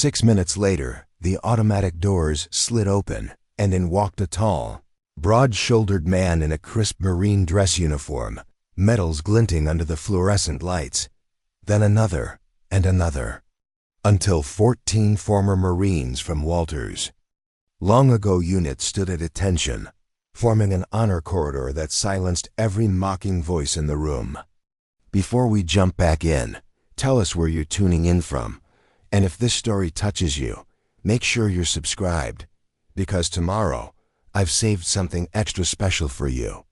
6 minutes later, the automatic doors slid open, and in walked a tall, broad-shouldered man in a crisp marine dress uniform, metals glinting under the fluorescent lights. Then another, and another, until 14 former Marines from Walter's long-ago unit stood at attention, forming an honor corridor that silenced every mocking voice in the room. Before we jump back in, tell us where you're tuning in from, and if this story touches you, make sure you're subscribed, because tomorrow, I've saved something extra special for you.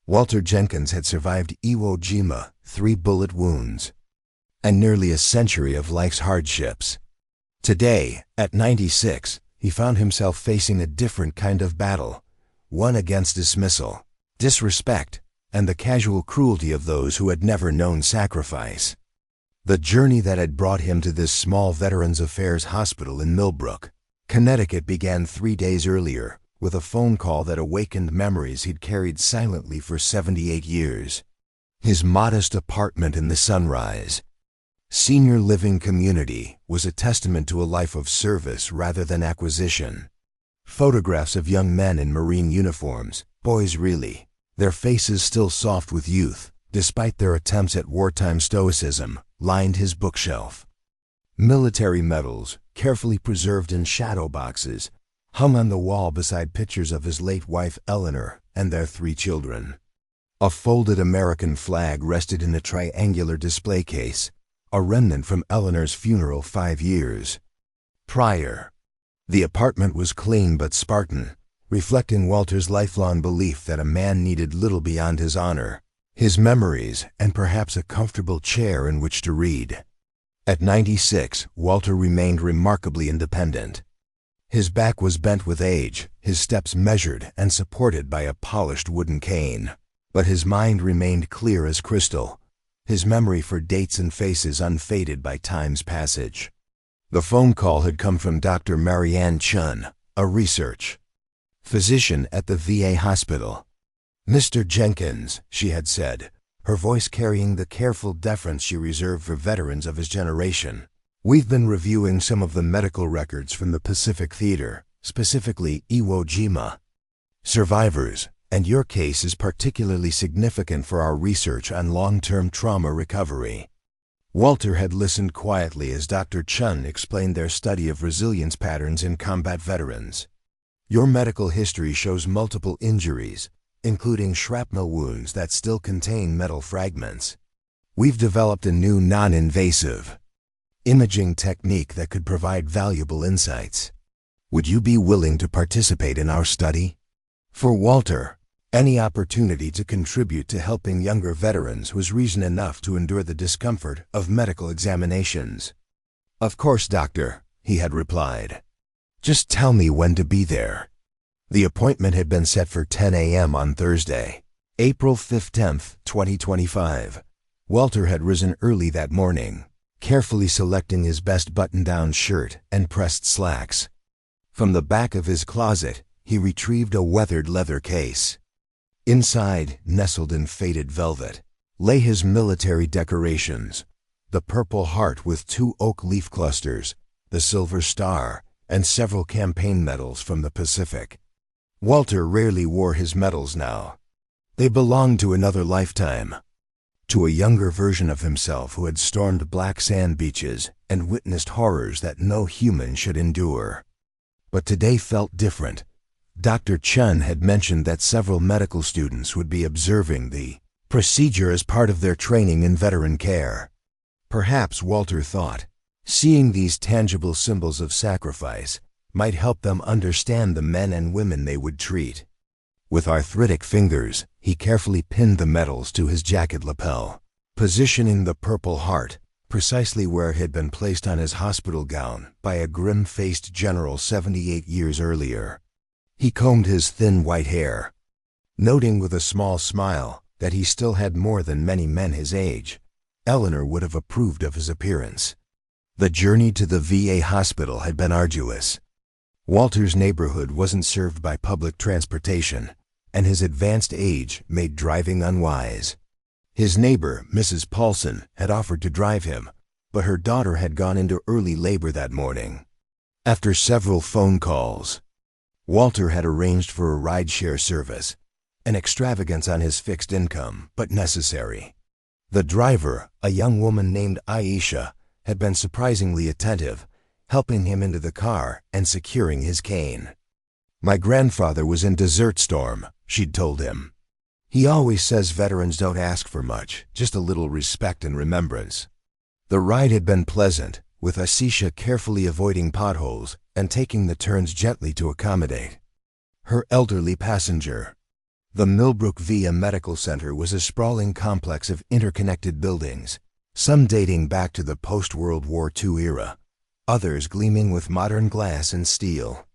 Walter Jenkins had survived Iwo Jima, 3 bullet wounds, and nearly a century of life's hardships. Today, at 96, he found himself facing a different kind of battle, one against dismissal, disrespect, and the casual cruelty of those who had never known sacrifice. The journey that had brought him to this small Veterans Affairs hospital in Millbrook, Connecticut began 3 days earlier with a phone call that awakened memories he'd carried silently for 78 years. His modest apartment in the Sunrise Senior Living Community was a testament to a life of service rather than acquisition. Photographs of young men in Marine uniforms, boys really, their faces still soft with youth, despite their attempts at wartime stoicism, lined his bookshelf. Military medals, carefully preserved in shadow boxes, hung on the wall beside pictures of his late wife Eleanor and their 3 children. A folded American flag rested in a triangular display case, a remnant from Eleanor's funeral 5 years prior. The apartment was clean but Spartan, reflecting Walter's lifelong belief that a man needed little beyond his honor, his memories, and perhaps a comfortable chair in which to read. At 96, Walter remained remarkably independent. His back was bent with age, his steps measured and supported by a polished wooden cane, but his mind remained clear as crystal, his memory for dates and faces unfaded by time's passage. The phone call had come from Dr. Marianne Chun, a research physician at the VA hospital. "Mr. Jenkins," she had said, her voice carrying the careful deference she reserved for veterans of his generation, "we've been reviewing some of the medical records from the Pacific Theater, specifically Iwo Jima survivors, and your case is particularly significant for our research on long-term trauma recovery." Walter had listened quietly as Dr. Chun explained their study of resilience patterns in combat veterans. "Your medical history shows multiple injuries, including shrapnel wounds that still contain metal fragments. We've developed a new non-invasive imaging technique that could provide valuable insights. Would you be willing to participate in our study?" For Walter, any opportunity to contribute to helping younger veterans was reason enough to endure the discomfort of medical examinations. "Of course, doctor," he had replied. "Just tell me when to be there." The appointment had been set for 10 a.m. on Thursday, April 15, 2025. Walter had risen early that morning, carefully selecting his best button-down shirt and pressed slacks. From the back of his closet, he retrieved a weathered leather case. Inside, nestled in faded velvet, lay his military decorations, the Purple Heart with 2 oak leaf clusters, the Silver Star, and several campaign medals from the Pacific. Walter rarely wore his medals now. They belonged to another lifetime, to a younger version of himself who had stormed black sand beaches and witnessed horrors that no human should endure. But today felt different. Dr. Chun had mentioned that several medical students would be observing the procedure as part of their training in veteran care. Perhaps, Walter thought, seeing these tangible symbols of sacrifice might help them understand the men and women they would treat. With arthritic fingers, he carefully pinned the medals to his jacket lapel, positioning the Purple Heart precisely where it had been placed on his hospital gown by a grim-faced general 78 years earlier. He combed his thin white hair, noting with a small smile that he still had more than many men his age. Eleanor would have approved of his appearance. The journey to the VA hospital had been arduous. Walter's neighborhood wasn't served by public transportation, and his advanced age made driving unwise. His neighbor, Mrs. Paulson, had offered to drive him, but her daughter had gone into early labor that morning, After several phone calls, Walter had arranged for a rideshare service, an extravagance on his fixed income, but necessary. The driver, a young woman named Aisha, had been surprisingly attentive, helping him into the car and securing his cane. My grandfather was in Desert Storm, she'd told him. He always says veterans don't ask for much, just a little respect and remembrance. The ride had been pleasant, with Aisha carefully avoiding potholes and taking the turns gently to accommodate her elderly passenger. The Millbrook VA Medical Center was a sprawling complex of interconnected buildings, some dating back to the post-World War II era, others gleaming with modern glass and steel.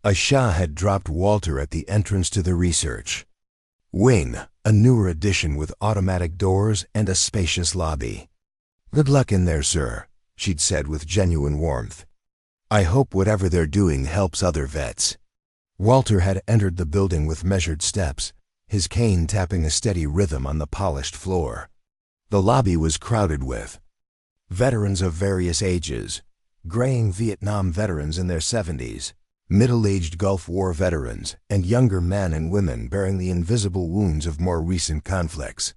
Aisha had dropped Walter at the entrance to the research wing, a newer addition with automatic doors and a spacious lobby. "Good luck in there, sir," she'd said with genuine warmth. "I hope whatever they're doing helps other vets." Walter had entered the building with measured steps, his cane tapping a steady rhythm on the polished floor. The lobby was crowded with veterans of various ages, graying Vietnam veterans in their 70s, middle-aged Gulf War veterans, and younger men and women bearing the invisible wounds of more recent conflicts.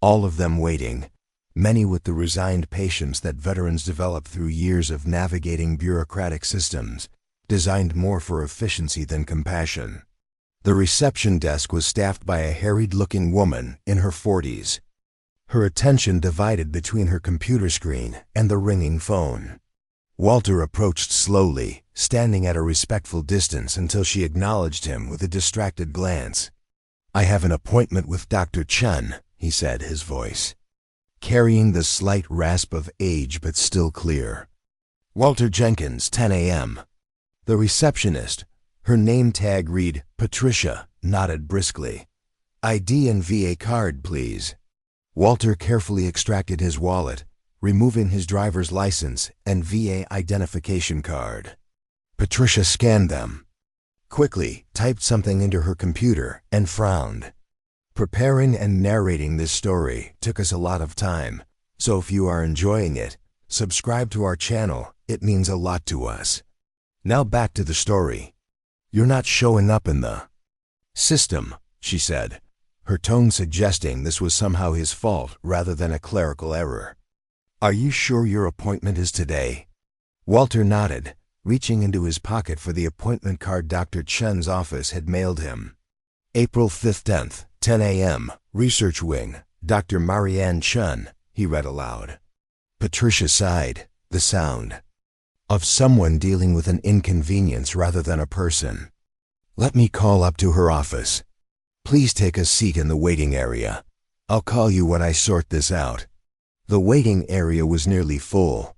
All of them waiting, many with the resigned patience that veterans develop through years of navigating bureaucratic systems, designed more for efficiency than compassion. The reception desk was staffed by a harried-looking woman in her 40s, her attention divided between her computer screen and the ringing phone. Walter approached slowly, standing at a respectful distance until she acknowledged him with a distracted glance. "I have an appointment with Dr. Chen," he said, his voice carrying the slight rasp of age but still clear. "Walter Jenkins, 10 a.m. The receptionist, her name tag read Patricia, nodded briskly. "ID and VA card, please." Walter carefully extracted his wallet, removing his driver's license and VA identification card. Patricia scanned them, quickly typed something into her computer, and frowned. "Preparing and narrating this story took us a lot of time, so if you are enjoying it, subscribe to our channel, it means a lot to us. Now back to the story. You're not showing up in the system," she said, her tone suggesting this was somehow his fault rather than a clerical error. "Are you sure your appointment is today?" Walter nodded, reaching into his pocket for the appointment card Dr. Chen's office had mailed him. "April 15th, 10 a.m., Research Wing, Dr. Marianne Chen," he read aloud. Patricia sighed, the sound of someone dealing with an inconvenience rather than a person. "Let me call up to her office. Please take a seat in the waiting area. I'll call you when I sort this out." The waiting area was nearly full.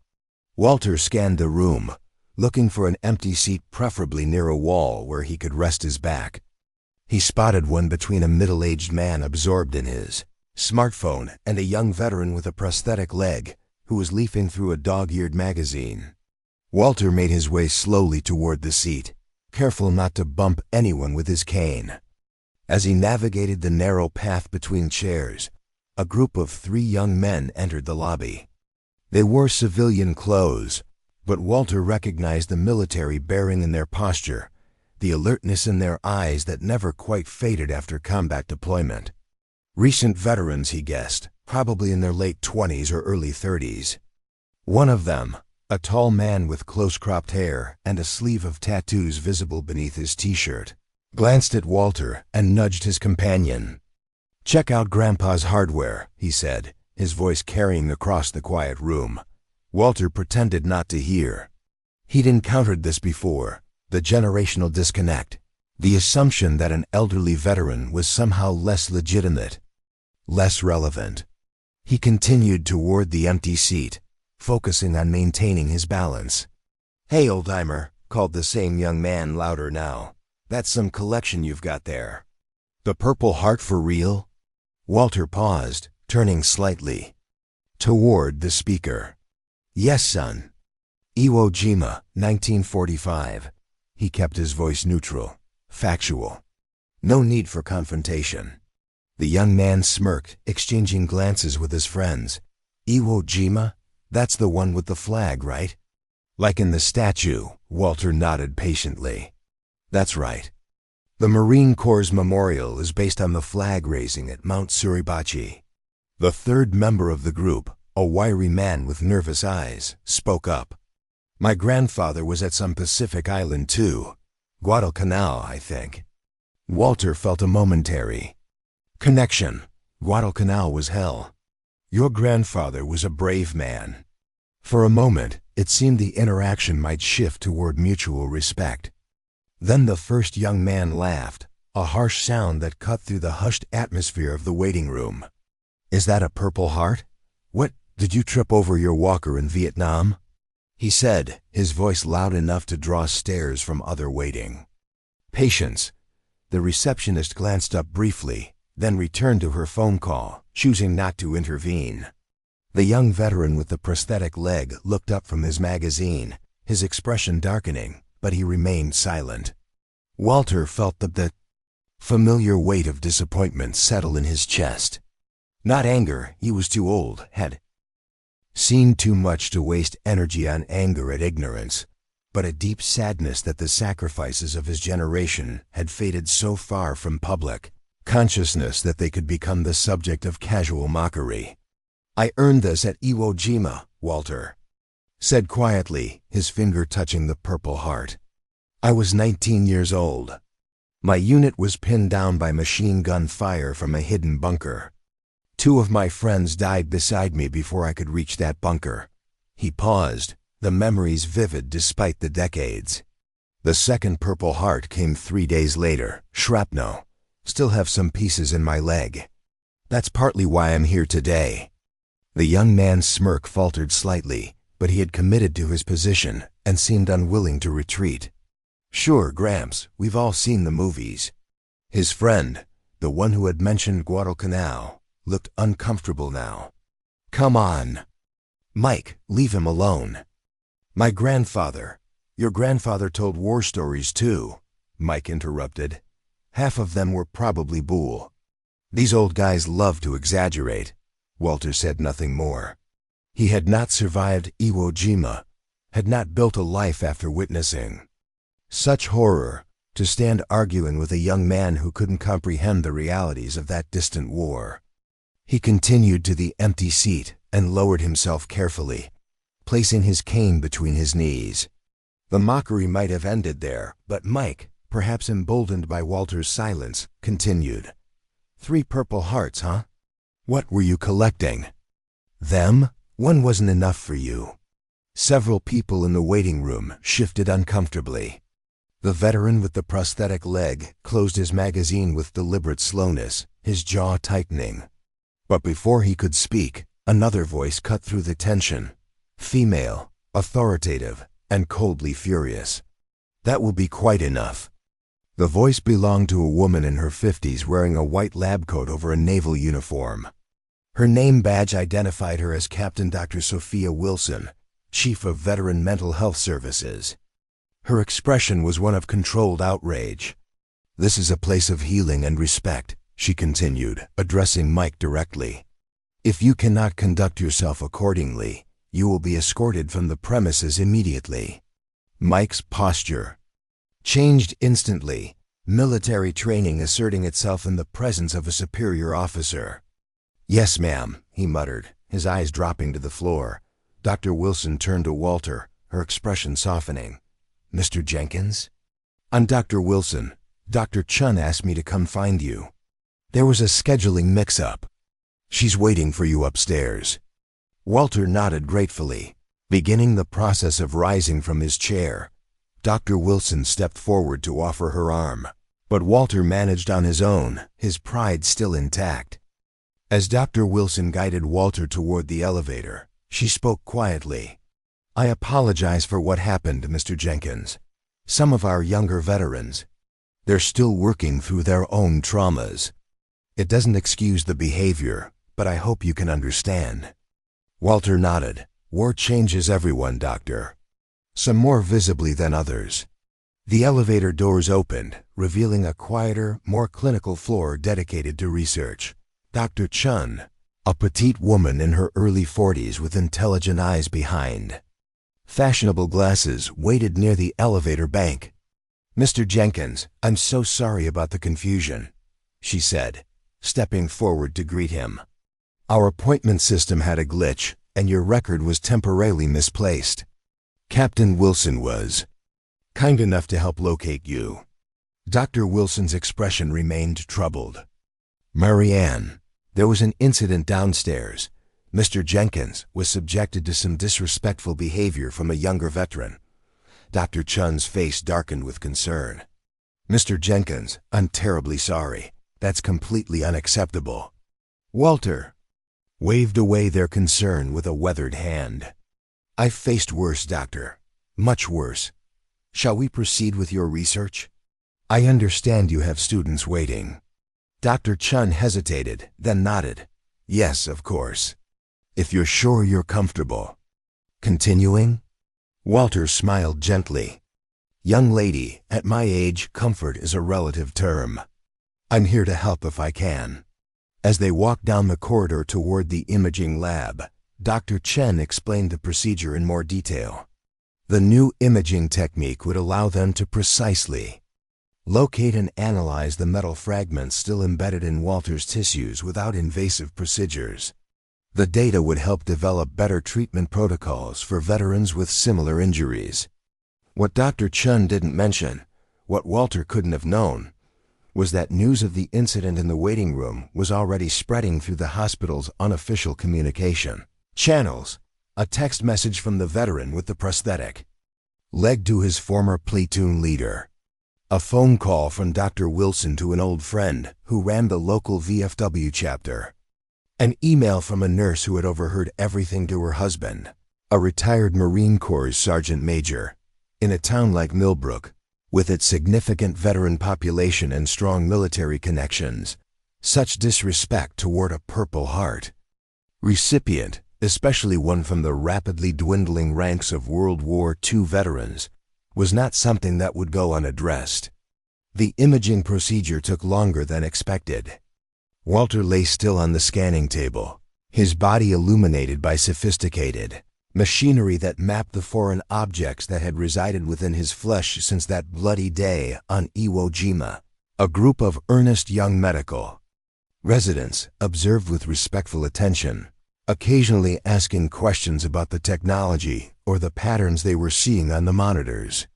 Walter scanned the room, looking for an empty seat preferably near a wall where he could rest his back. He spotted one between a middle-aged man absorbed in his smartphone and a young veteran with a prosthetic leg who was leafing through a dog-eared magazine. Walter made his way slowly toward the seat, careful not to bump anyone with his cane. As he navigated the narrow path between chairs, a group of 3 young men entered the lobby. They wore civilian clothes, but Walter recognized the military bearing in their posture, the alertness in their eyes that never quite faded after combat deployment. Recent veterans, he guessed, probably in their late 20s or early 30s. One of them, a tall man with close-cropped hair and a sleeve of tattoos visible beneath his t-shirt, glanced at Walter and nudged his companion. "Check out Grandpa's hardware," he said, his voice carrying across the quiet room. Walter pretended not to hear. He'd encountered this before, the generational disconnect, the assumption that an elderly veteran was somehow less legitimate, less relevant. He continued toward the empty seat, focusing on maintaining his balance. "Hey, old-timer," called the same young man louder now. "That's some collection you've got there." "The Purple Heart for real?" Walter paused, turning slightly toward the speaker. "Yes, son. Iwo Jima, 1945. He kept his voice neutral, factual. No need for confrontation. The young man smirked, exchanging glances with his friends. "Iwo Jima? That's the one with the flag, right?" "Like in the statue," Walter nodded patiently. That's right. The Marine Corps' memorial is based on the flag raising at Mount Suribachi. The third member of the group, a wiry man with nervous eyes, spoke up. My grandfather was at some Pacific island too. Guadalcanal, I think. Walter felt a momentary connection. Guadalcanal was hell. Your grandfather was a brave man. For a moment, it seemed the interaction might shift toward mutual respect. Then the first young man laughed, a harsh sound that cut through the hushed atmosphere of the waiting room. Is that a Purple Heart? What, did you trip over your walker in Vietnam? He said, his voice loud enough to draw stares from other waiting. Patience. The receptionist glanced up briefly, then returned to her phone call, choosing not to intervene. The young veteran with the prosthetic leg looked up from his magazine, his expression darkening, but he remained silent. Walter felt the familiar weight of disappointment settle in his chest. Not anger, he was too old, had seen too much to waste energy on anger at ignorance, but a deep sadness that the sacrifices of his generation had faded so far from public consciousness that they could become the subject of casual mockery. I earned this at Iwo Jima, Walter said quietly, his finger touching the Purple Heart. I was 19 years old. My unit was pinned down by machine gun fire from a hidden bunker. 2 of my friends died beside me before I could reach that bunker. He paused, the memories vivid despite the decades. The second Purple Heart came 3 days later, shrapnel. Still have some pieces in my leg. That's partly why I'm here today. The young man's smirk faltered slightly, but he had committed to his position and seemed unwilling to retreat. Sure, Gramps, we've all seen the movies. His friend, the one who had mentioned Guadalcanal, looked uncomfortable now. Come on. Mike, leave him alone. My grandfather. Your grandfather told war stories too, Mike interrupted. Half of them were probably bull. These old guys love to exaggerate. Walter said nothing more. He had not survived Iwo Jima, had not built a life after witnessing such horror, to stand arguing with a young man who couldn't comprehend the realities of that distant war. He continued to the empty seat and lowered himself carefully, placing his cane between his knees. The mockery might have ended there, but Mike, perhaps emboldened by Walter's silence, continued. 3 Purple Hearts, huh? What were you collecting? Them? One wasn't enough for you. Several people in the waiting room shifted uncomfortably. The veteran with the prosthetic leg closed his magazine with deliberate slowness, his jaw tightening. But before he could speak, another voice cut through the tension. Female, authoritative, and coldly furious. That will be quite enough. The voice belonged to a woman in her 50s wearing a white lab coat over a naval uniform. Her name badge identified her as Captain Dr. Sophia Wilson, Chief of Veteran Mental Health Services. Her expression was one of controlled outrage. This is a place of healing and respect, she continued, addressing Mike directly. If you cannot conduct yourself accordingly, you will be escorted from the premises immediately. Mike's posture changed instantly, military training asserting itself in the presence of a superior officer. Yes, ma'am, he muttered, his eyes dropping to the floor. Dr. Wilson turned to Walter, her expression softening. Mr. Jenkins? I'm Dr. Wilson. Dr. Chun asked me to come find you. There was a scheduling mix-up. She's waiting for you upstairs. Walter nodded gratefully, beginning the process of rising from his chair. Dr. Wilson stepped forward to offer her arm, but Walter managed on his own, his pride still intact. As Dr. Wilson guided Walter toward the elevator, she spoke quietly. I apologize for what happened, Mr. Jenkins. Some of our younger veterans, they're still working through their own traumas. It doesn't excuse the behavior, but I hope you can understand. Walter nodded. War changes everyone, Doctor. Some more visibly than others. The elevator doors opened, revealing a quieter, more clinical floor dedicated to research. Dr. Chun, a petite woman in her early 40s with intelligent eyes behind Fashionable glasses waited near the elevator bank. "Mr. Jenkins, I'm so sorry about the confusion," she said, stepping forward to greet him. "Our appointment system had a glitch, and your record was temporarily misplaced. Captain Wilson was kind enough to help locate you." Dr. Wilson's expression remained troubled. "Marianne, there was an incident downstairs. Mr. Jenkins was subjected to some disrespectful behavior from a younger veteran." Dr. Chun's face darkened with concern. "Mr. Jenkins, I'm terribly sorry. That's completely unacceptable." Walter waved away their concern with a weathered hand. "I've faced worse, doctor. Much worse. Shall we proceed with your research? I understand you have students waiting." Dr. Chun hesitated, then nodded. "Yes, of course. If you're sure you're comfortable." "Continuing?" Walter smiled gently. "Young lady, at my age, comfort is a relative term. I'm here to help if I can." As they walked down the corridor toward the imaging lab, Dr. Chen explained the procedure in more detail. The new imaging technique would allow them to precisely locate and analyze the metal fragments still embedded in Walter's tissues without invasive procedures. The data would help develop better treatment protocols for veterans with similar injuries. What Dr. Chun didn't mention, what Walter couldn't have known, was that news of the incident in the waiting room was already spreading through the hospital's unofficial communication channels. A text message from the veteran with the prosthetic leg to his former platoon leader. A phone call from Dr. Wilson to an old friend who ran the local VFW chapter. An email from a nurse who had overheard everything to her husband, a retired Marine Corps sergeant major, in a town like Millbrook, with its significant veteran population and strong military connections. Such disrespect toward a Purple Heart recipient, especially one from the rapidly dwindling ranks of World War II veterans, was not something that would go unaddressed. The imaging procedure took longer than expected. Walter lay still on the scanning table, his body illuminated by sophisticated machinery that mapped the foreign objects that had resided within his flesh since that bloody day on Iwo Jima. A group of earnest young medical residents observed with respectful attention, occasionally asking questions about the technology or the patterns they were seeing on the monitors.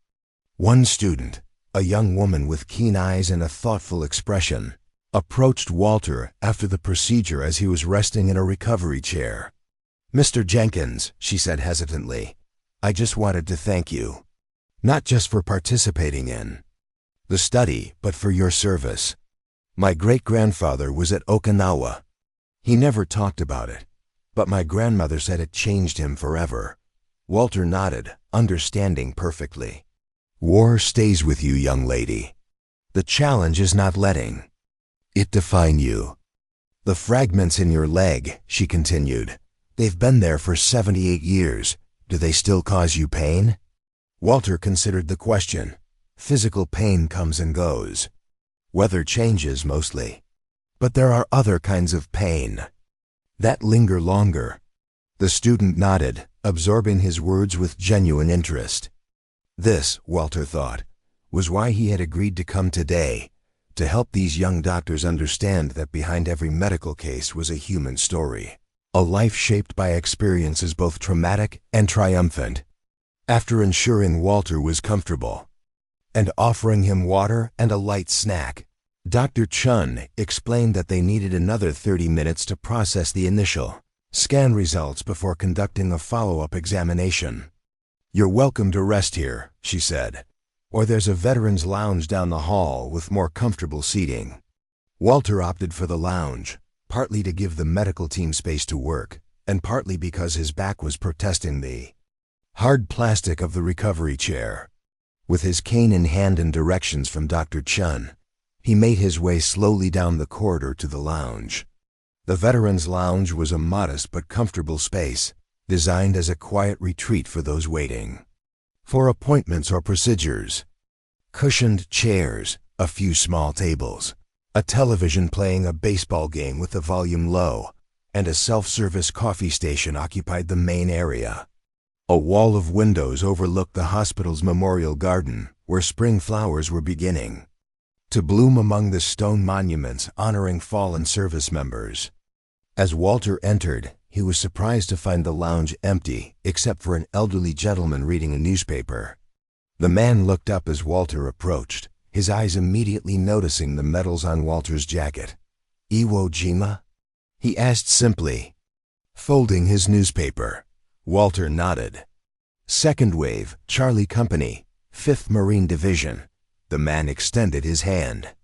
One student, a young woman with keen eyes and a thoughtful expression, approached Walter after the procedure as he was resting in a recovery chair. "Mr. Jenkins," she said hesitantly, "I just wanted to thank you, not just for participating in the study, but for your service. My great-grandfather was at Okinawa. He never talked about it, but my grandmother said it changed him forever." Walter nodded, understanding perfectly. "War stays with you, young lady. The challenge is not letting it define you. The fragments in your leg," she continued, "they've been there for 78 years. Do they still cause you pain?" Walter considered the question. Physical pain comes and goes. Weather changes mostly. But there are other kinds of pain that linger longer. The student nodded, absorbing his words with genuine interest. This, Walter thought, was why he had agreed to come today, to help these young doctors understand that behind every medical case was a human story, a life shaped by experiences both traumatic and triumphant. After ensuring Walter was comfortable and offering him water and a light snack, Dr. Chun explained that they needed another 30 minutes to process the initial scan results before conducting a follow-up examination. "You're welcome to rest here," she said, "or there's a veterans lounge down the hall with more comfortable seating." Walter opted for the lounge, partly to give the medical team space to work, and partly because his back was protesting the hard plastic of the recovery chair. With his cane in hand and directions from Dr. Chun, he made his way slowly down the corridor to the lounge. The veterans' lounge was a modest but comfortable space, designed as a quiet retreat for those waiting for appointments or procedures. Cushioned chairs, a few small tables, a television playing a baseball game with the volume low, and a self-service coffee station occupied the main area. A wall of windows overlooked the hospital's memorial garden, where spring flowers were beginning to bloom among the stone monuments honoring fallen service members. As Walter entered, he was surprised to find the lounge empty, except for an elderly gentleman reading a newspaper. The man looked up as Walter approached, his eyes immediately noticing the medals on Walter's jacket. "Iwo Jima?" he asked simply. Folding his newspaper, Walter nodded. "Second Wave, Charlie Company, 5th Marine Division." The man extended his hand.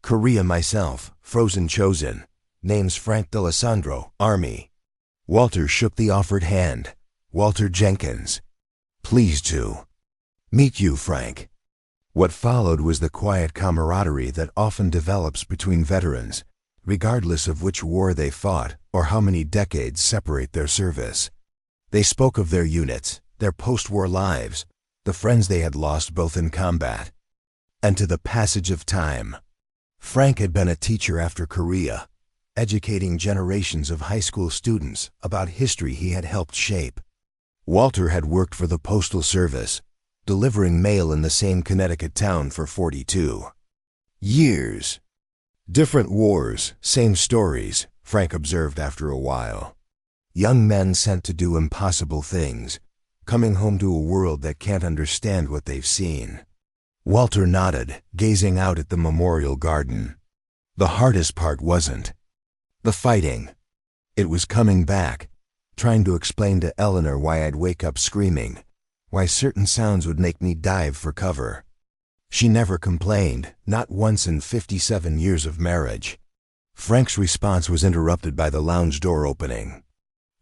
"Korea myself, Frozen Chosen. Name's Frank D'Alessandro, Army." Walter shook the offered hand. "Walter Jenkins. Pleased to meet you, Frank." What followed was the quiet camaraderie that often develops between veterans, regardless of which war they fought or how many decades separate their service. They spoke of their units, their post-war lives, the friends they had lost both in combat and to the passage of time. Frank had been a teacher after Korea, educating generations of high school students about history he had helped shape. Walter had worked for the Postal Service, delivering mail in the same Connecticut town for 42 years. "Different wars, same stories," Frank observed after a while. "Young men sent to do impossible things, coming home to a world that can't understand what they've seen." Walter nodded, gazing out at the memorial garden. The hardest part wasn't the fighting. It was coming back, trying to explain to Eleanor why I'd wake up screaming, why certain sounds would make me dive for cover. She never complained, not once in 57 years of marriage. Frank's response was interrupted by the lounge door opening.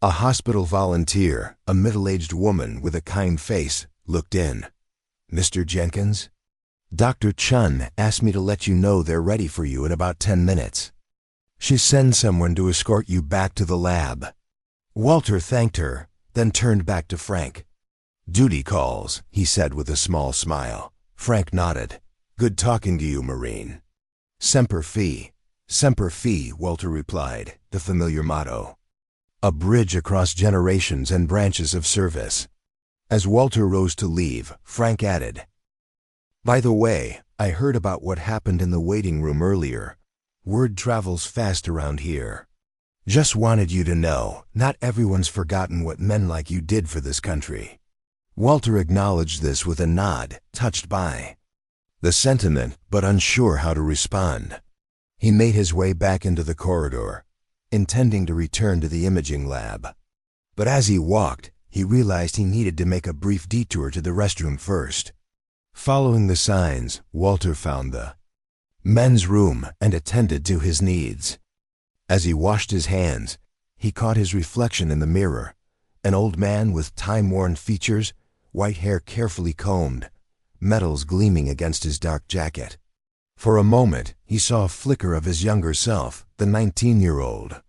A hospital volunteer, a middle-aged woman with a kind face, looked in. "Mr. Jenkins? Dr. Chun asked me to let you know they're ready for you in about 10 minutes. She sends someone to escort you back to the lab." Walter thanked her, then turned back to Frank. "Duty calls," he said with a small smile. Frank nodded. "Good talking to you, Marine." "Semper Fi." "Semper Fi," Walter replied, the familiar motto. A bridge across generations and branches of service. As Walter rose to leave, Frank added, "By the way, I heard about what happened in the waiting room earlier. Word travels fast around here. Just wanted you to know, not everyone's forgotten what men like you did for this country." Walter acknowledged this with a nod, touched by the sentiment, but unsure how to respond. He made his way back into the corridor, intending to return to the imaging lab. But as he walked, he realized he needed to make a brief detour to the restroom first. Following the signs, Walter found the men's room and attended to his needs. As he washed his hands, he caught his reflection in the mirror, an old man with time-worn features, white hair carefully combed, medals gleaming against his dark jacket. For a moment, he saw a flicker of his younger self, the 19-year-old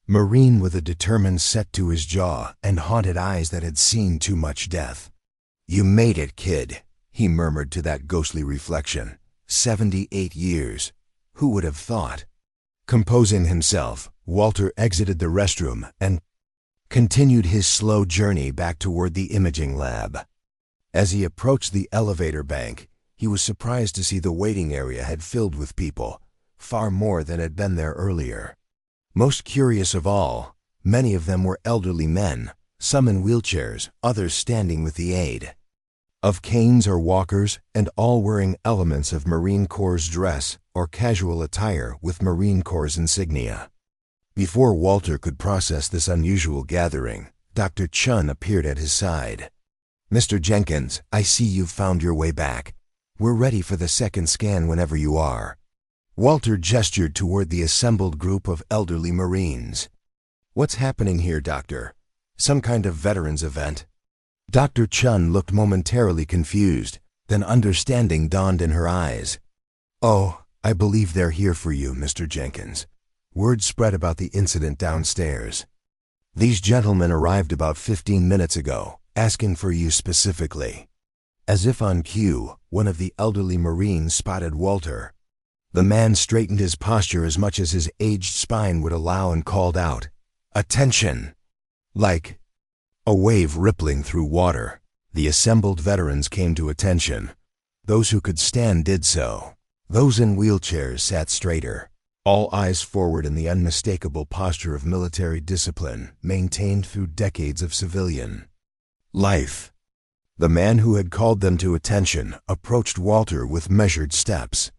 Marine with a determined set to his jaw and haunted eyes that had seen too much death. "You made it, kid," he murmured to that ghostly reflection. 78 years. Who would have thought? Composing himself, Walter exited the restroom and continued his slow journey back toward the imaging lab. As he approached the elevator bank, he was surprised to see the waiting area had filled with people, far more than had been there earlier. Most curious of all, many of them were elderly men, some in wheelchairs, others standing with the aid of canes or walkers, and all wearing elements of Marine Corps dress or casual attire with Marine Corps insignia. Before Walter could process this unusual gathering, Dr. Chun appeared at his side. "Mr. Jenkins, I see you've found your way back. We're ready for the second scan whenever you are." Walter gestured toward the assembled group of elderly Marines. "What's happening here, Doctor? Some kind of veterans event?" Dr. Chun looked momentarily confused, then understanding dawned in her eyes. "Oh, I believe they're here for you, Mr. Jenkins. Word spread about the incident downstairs. These gentlemen arrived about 15 minutes ago, asking for you specifically." As if on cue, one of the elderly Marines spotted Walter. The man straightened his posture as much as his aged spine would allow and called out, "Attention!" Like A wave rippling through water. The assembled veterans came to attention. Those who could stand did so. Those in wheelchairs sat straighter, all eyes forward in the unmistakable posture of military discipline maintained through decades of civilian life. The man who had called them to attention approached Walter with measured steps.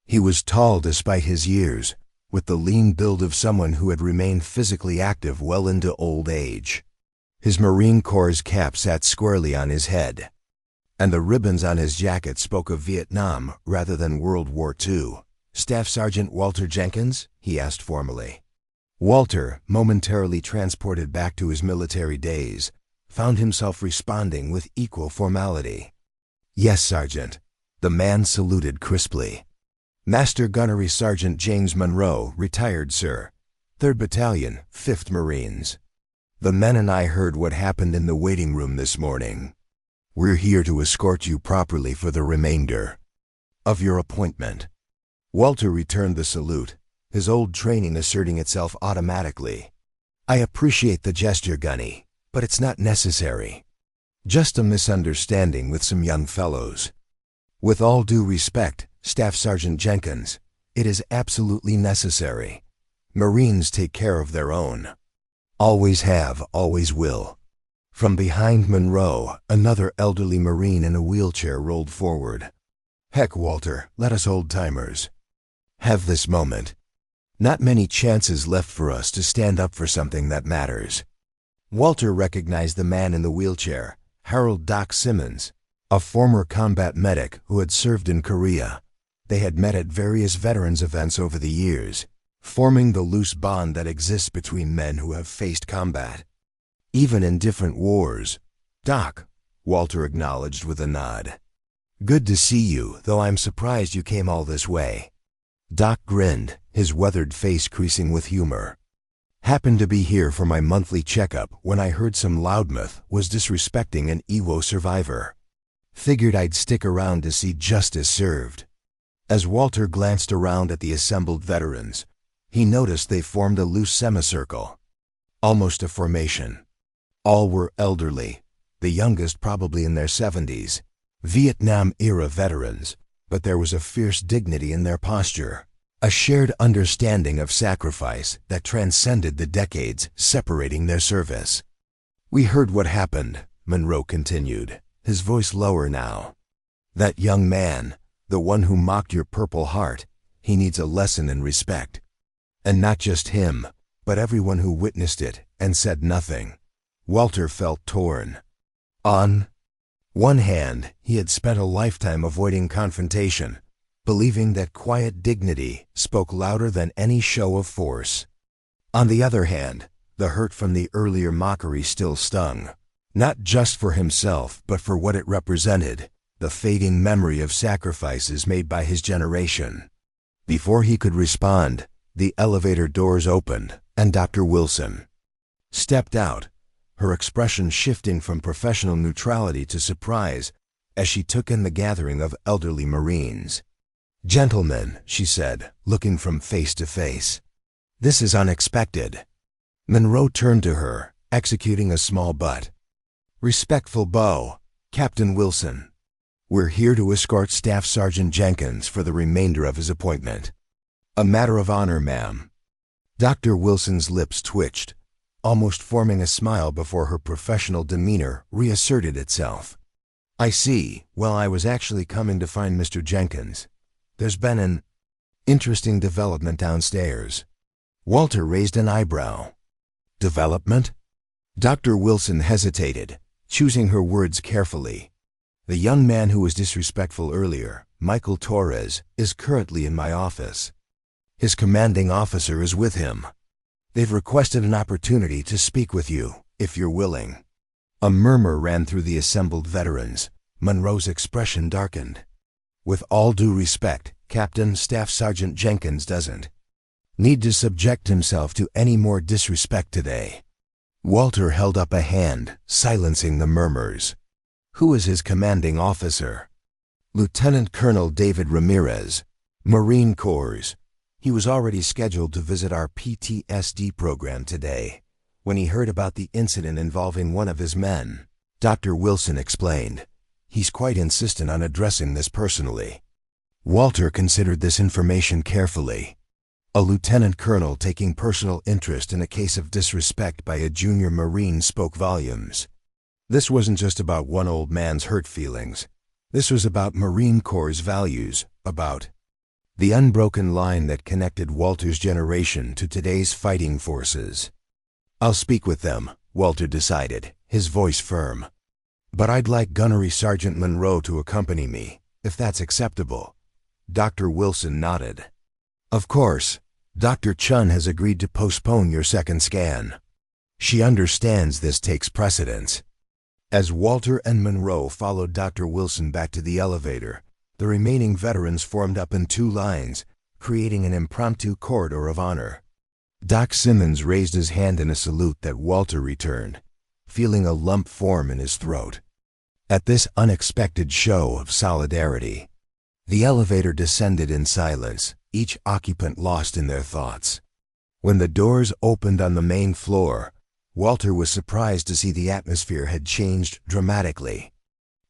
He was tall despite his years, with the lean build of someone who had remained physically active well into old age. His Marine Corps cap sat squarely on his head, and the ribbons on his jacket spoke of Vietnam rather than World War II. "Staff Sergeant Walter Jenkins?" he asked formally. Walter, momentarily transported back to his military days, found himself responding with equal formality. "Yes, Sergeant." The man saluted crisply. "Master Gunnery Sergeant James Monroe, retired, sir. 3rd Battalion, 5th Marines. The men and I heard what happened in the waiting room this morning. We're here to escort you properly for the remainder of your appointment." Walter returned the salute, his old training asserting itself automatically. "I appreciate the gesture, Gunny, but it's not necessary. Just a misunderstanding with some young fellows. With all due respect, Staff Sergeant Jenkins, it is absolutely necessary. Marines take care of their own. Always have, always will." From behind Monroe, another elderly Marine in a wheelchair rolled forward. "Heck, Walter, let us old-timers have this moment. Not many chances left for us to stand up for something that matters." Walter recognized the man in the wheelchair, Harold Doc Simmons, a former combat medic who had served in Korea. They had met at various veterans events over the years, forming the loose bond that exists between men who have faced combat, even in different wars. "Doc," Walter acknowledged with a nod. "Good to see you, though I'm surprised you came all this way." Doc grinned, his weathered face creasing with humor. "Happened to be here for my monthly checkup when I heard some loudmouth was disrespecting an Iwo survivor. Figured I'd stick around to see justice served." As Walter glanced around at the assembled veterans, he noticed they formed a loose semicircle, almost a formation. All were elderly, the youngest probably in their 70s, Vietnam-era veterans, but there was a fierce dignity in their posture, a shared understanding of sacrifice that transcended the decades separating their service. "We heard what happened," Monroe continued, his voice lower now. "That young man, the one who mocked your Purple Heart, he needs a lesson in respect. And not just him, but everyone who witnessed it and said nothing." Walter felt torn. On one hand, he had spent a lifetime avoiding confrontation, believing that quiet dignity spoke louder than any show of force. On the other hand, the hurt from the earlier mockery still stung, not just for himself but for what it represented, the fading memory of sacrifices made by his generation. Before he could respond, the elevator doors opened, and Dr. Wilson stepped out, her expression shifting from professional neutrality to surprise as she took in the gathering of elderly Marines. "Gentlemen," she said, looking from face to face, "this is unexpected." Monroe turned to her, executing a small but respectful bow. "Captain Wilson, we're here to escort Staff Sergeant Jenkins for the remainder of his appointment." "A matter of honor, ma'am." Dr. Wilson's lips twitched, almost forming a smile before her professional demeanor reasserted itself. "I see. Well, I was actually coming to find Mr. Jenkins. There's been an interesting development downstairs." Walter raised an eyebrow. "Development?" Dr. Wilson hesitated, choosing her words carefully. "The young man who was disrespectful earlier, Michael Torres, is currently in my office. His commanding officer is with him. They've requested an opportunity to speak with you, if you're willing." A murmur ran through the assembled veterans. Monroe's expression darkened. "With all due respect, Captain, Staff Sergeant Jenkins doesn't need to subject himself to any more disrespect today." Walter held up a hand, silencing the murmurs. "Who is his commanding officer?" "Lieutenant Colonel David Ramirez, Marine Corps. He was already scheduled to visit our PTSD program today. when he heard about the incident involving one of his men. Dr. Wilson explained. He's quite insistent on addressing this personally. Walter considered this information carefully. A lieutenant colonel taking personal interest in a case of disrespect by a junior Marine spoke volumes. This wasn't just about one old man's hurt feelings. This was about Marine Corps' values, about the unbroken line that connected Walter's generation to today's fighting forces. I'll speak with them, Walter decided, his voice firm. But I'd like Gunnery Sergeant Monroe to accompany me, if that's acceptable. Dr. Wilson nodded. Of course. Dr. Chun has agreed to postpone your second scan. She understands this takes precedence. As Walter and Monroe followed Dr. Wilson back to the elevator, the remaining veterans formed up in two lines, creating an impromptu corridor of honor. Doc Simmons raised his hand in a salute that Walter returned, feeling a lump form in his throat. At this unexpected show of solidarity, the elevator descended in silence, each occupant lost in their thoughts. When the doors opened on the main floor, Walter was surprised to see the atmosphere had changed dramatically.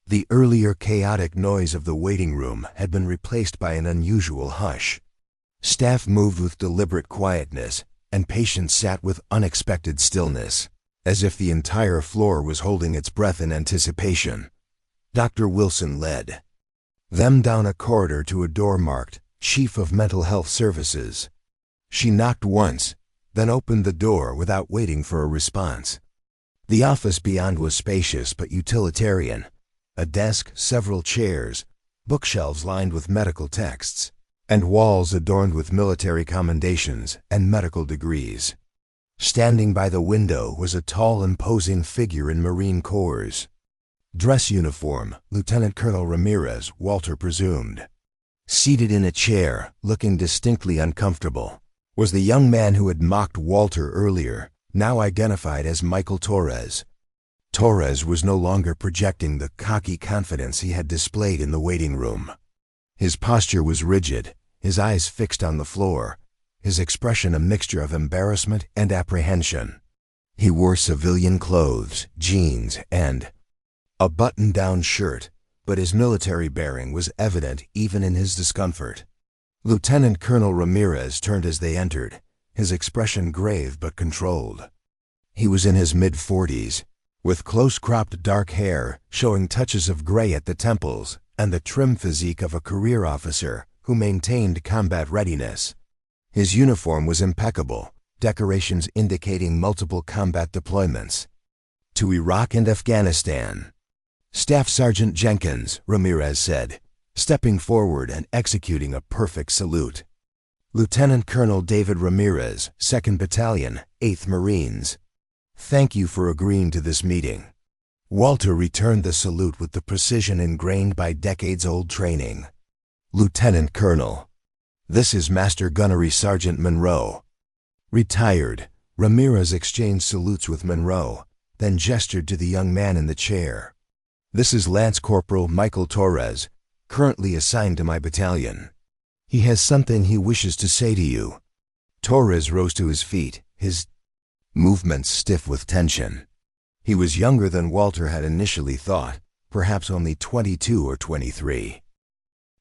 The earlier chaotic noise of the waiting room had been replaced by an unusual hush. Staff moved with deliberate quietness, and patients sat with unexpected stillness, as if the entire floor was holding its breath in anticipation. Dr. Wilson led them down a corridor to a door marked Chief of Mental Health Services. She knocked once, then opened the door without waiting for a response. The office beyond was spacious but utilitarian. A desk, several chairs, bookshelves lined with medical texts, and walls adorned with military commendations and medical degrees. Standing by the window was a tall, imposing figure in Marine Corps dress uniform, Lieutenant Colonel Ramirez, Walter presumed. Seated in a chair, looking distinctly uncomfortable, was the young man who had mocked Walter earlier, now identified as Michael Torres. Torres was no longer projecting the cocky confidence he had displayed in the waiting room. His posture was rigid, his eyes fixed on the floor, his expression a mixture of embarrassment and apprehension. He wore civilian clothes, jeans, and a button-down shirt, but his military bearing was evident even in his discomfort. Lieutenant Colonel Ramirez turned as they entered, his expression grave but controlled. He was in his mid-40s, with close-cropped dark hair showing touches of gray at the temples and the trim physique of a career officer who maintained combat readiness. His uniform was impeccable, decorations indicating multiple combat deployments. To Iraq and Afghanistan. Staff Sergeant Jenkins, Ramirez said, stepping forward and executing a perfect salute. Lieutenant Colonel David Ramirez, 2nd Battalion, 8th Marines. Thank you for agreeing to this meeting. Walter returned the salute with the precision ingrained by decades-old training. Lieutenant Colonel. This is Master Gunnery Sergeant Monroe. Retired, Ramirez exchanged salutes with Monroe, then gestured to the young man in the chair. This is Lance Corporal Michael Torres, currently assigned to my battalion. He has something he wishes to say to you. Torres rose to his feet, his movements stiff with tension. He was younger than Walter had initially thought, perhaps only 22 or 23.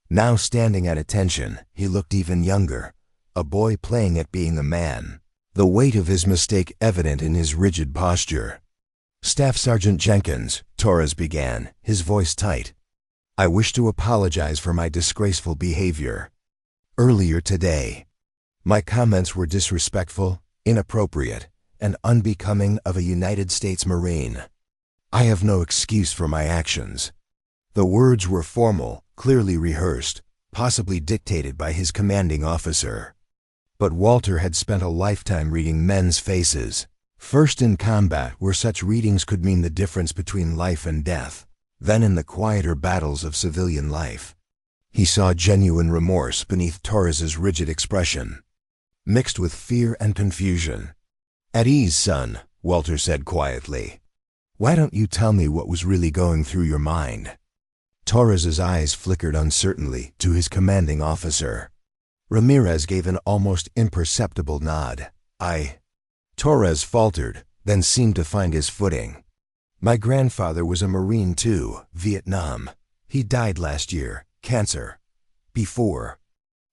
Now standing at attention, he looked even younger, a boy playing at being a man, the weight of his mistake evident in his rigid posture. Staff Sergeant Jenkins, Torres began, his voice tight. I wish to apologize for my disgraceful behavior. Earlier today, my comments were disrespectful, inappropriate, and unbecoming of a United States Marine. I have no excuse for my actions. The words were formal, clearly rehearsed, possibly dictated by his commanding officer. But Walter had spent a lifetime reading men's faces, first in combat where such readings could mean the difference between life and death, then in the quieter battles of civilian life. He saw genuine remorse beneath Torres's rigid expression, mixed with fear and confusion. At ease, son, Walter said quietly. Why don't you tell me what was really going through your mind? Torres's eyes flickered uncertainly to his commanding officer. Ramirez gave an almost imperceptible nod. Torres faltered, then seemed to find his footing. My grandfather was a Marine too, Vietnam. He died last year, cancer. Before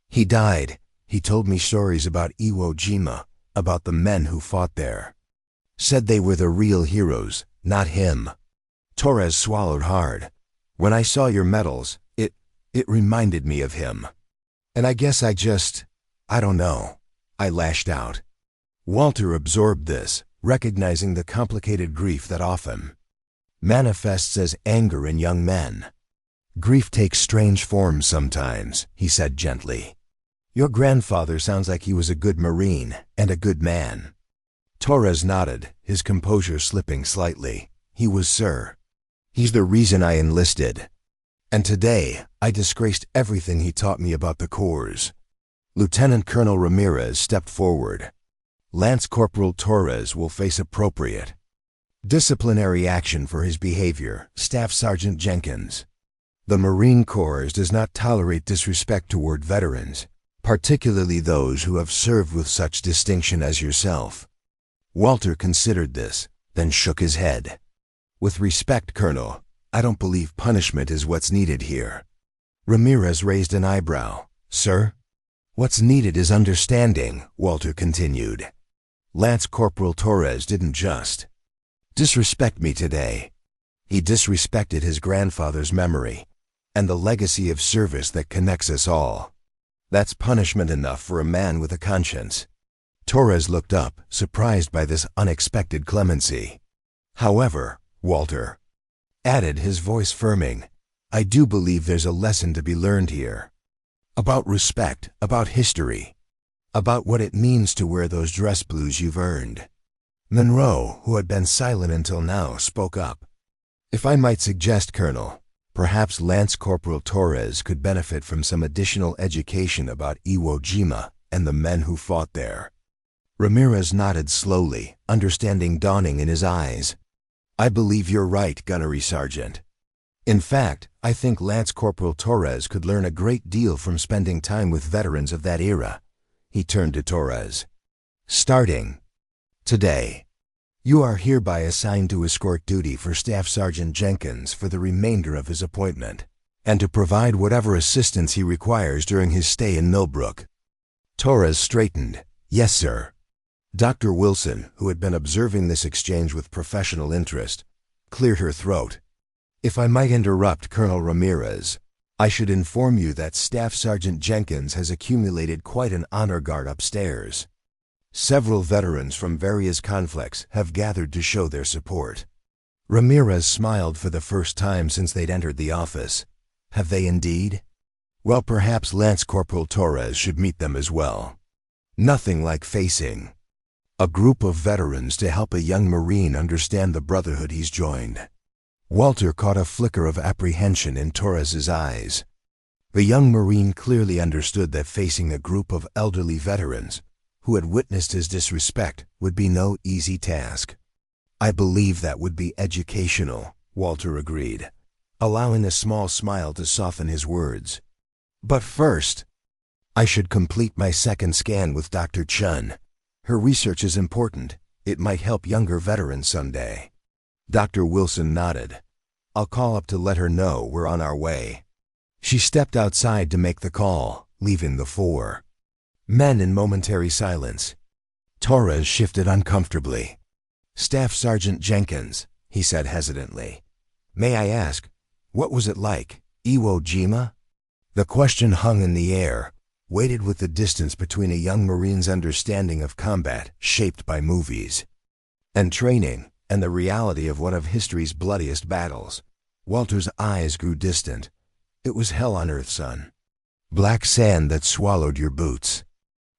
he died, he told me stories about Iwo Jima, about the men who fought there. Said they were the real heroes, not him. Torres swallowed hard. When I saw your medals, it reminded me of him. And I guess I don't know. I lashed out. Walter absorbed this, recognizing the complicated grief that often manifests as anger in young men. Grief takes strange forms sometimes, he said gently. Your grandfather sounds like he was a good Marine and a good man. Torres nodded, his composure slipping slightly. He was, sir. He's the reason I enlisted. And today, I disgraced everything he taught me about the Corps. Lieutenant Colonel Ramirez stepped forward. Lance Corporal Torres will face appropriate disciplinary action for his behavior, Staff Sergeant Jenkins. The Marine Corps does not tolerate disrespect toward veterans, particularly those who have served with such distinction as yourself. Walter considered this, then shook his head. With respect, Colonel, I don't believe punishment is what's needed here. Ramirez raised an eyebrow. Sir? What's needed is understanding, Walter continued. Lance Corporal Torres didn't just disrespect me today. He disrespected his grandfather's memory and the legacy of service that connects us all. That's punishment enough for a man with a conscience. Torres looked up, surprised by this unexpected clemency. However, Walter added, his voice firming, I do believe there's a lesson to be learned here. About respect, about history, about what it means to wear those dress blues you've earned. Monroe, who had been silent until now, spoke up. If I might suggest, Colonel, perhaps Lance Corporal Torres could benefit from some additional education about Iwo Jima and the men who fought there. Ramirez nodded slowly, understanding dawning in his eyes. I believe you're right, Gunnery Sergeant. In fact, I think Lance Corporal Torres could learn a great deal from spending time with veterans of that era. He turned to Torres. Starting today, you are hereby assigned to escort duty for Staff Sergeant Jenkins for the remainder of his appointment, and to provide whatever assistance he requires during his stay in Millbrook. Torres straightened. Yes, sir. Dr. Wilson, who had been observing this exchange with professional interest, cleared her throat. If I might interrupt, Colonel Ramirez, I should inform you that Staff Sergeant Jenkins has accumulated quite an honor guard upstairs. Several veterans from various conflicts have gathered to show their support. Ramirez smiled for the first time since they'd entered the office. Have they indeed? Well, perhaps Lance Corporal Torres should meet them as well. Nothing like facing a group of veterans to help a young Marine understand the brotherhood he's joined. Walter caught a flicker of apprehension in Torres's eyes. The young Marine clearly understood that facing a group of elderly veterans who had witnessed his disrespect would be no easy task. I believe that would be educational, Walter agreed, allowing a small smile to soften his words. But first, I should complete my second scan with Dr. Chun. Her research is important. It might help younger veterans someday. Dr. Wilson nodded. I'll call up to let her know we're on our way. She stepped outside to make the call, leaving the four men in momentary silence. Torres shifted uncomfortably. Staff Sergeant Jenkins, he said hesitantly. May I ask, what was it like, Iwo Jima? The question hung in the air, weighted with the distance between a young Marine's understanding of combat shaped by movies and training, and the reality of one of history's bloodiest battles. Walter's eyes grew distant. It was hell on earth, son. Black sand that swallowed your boots.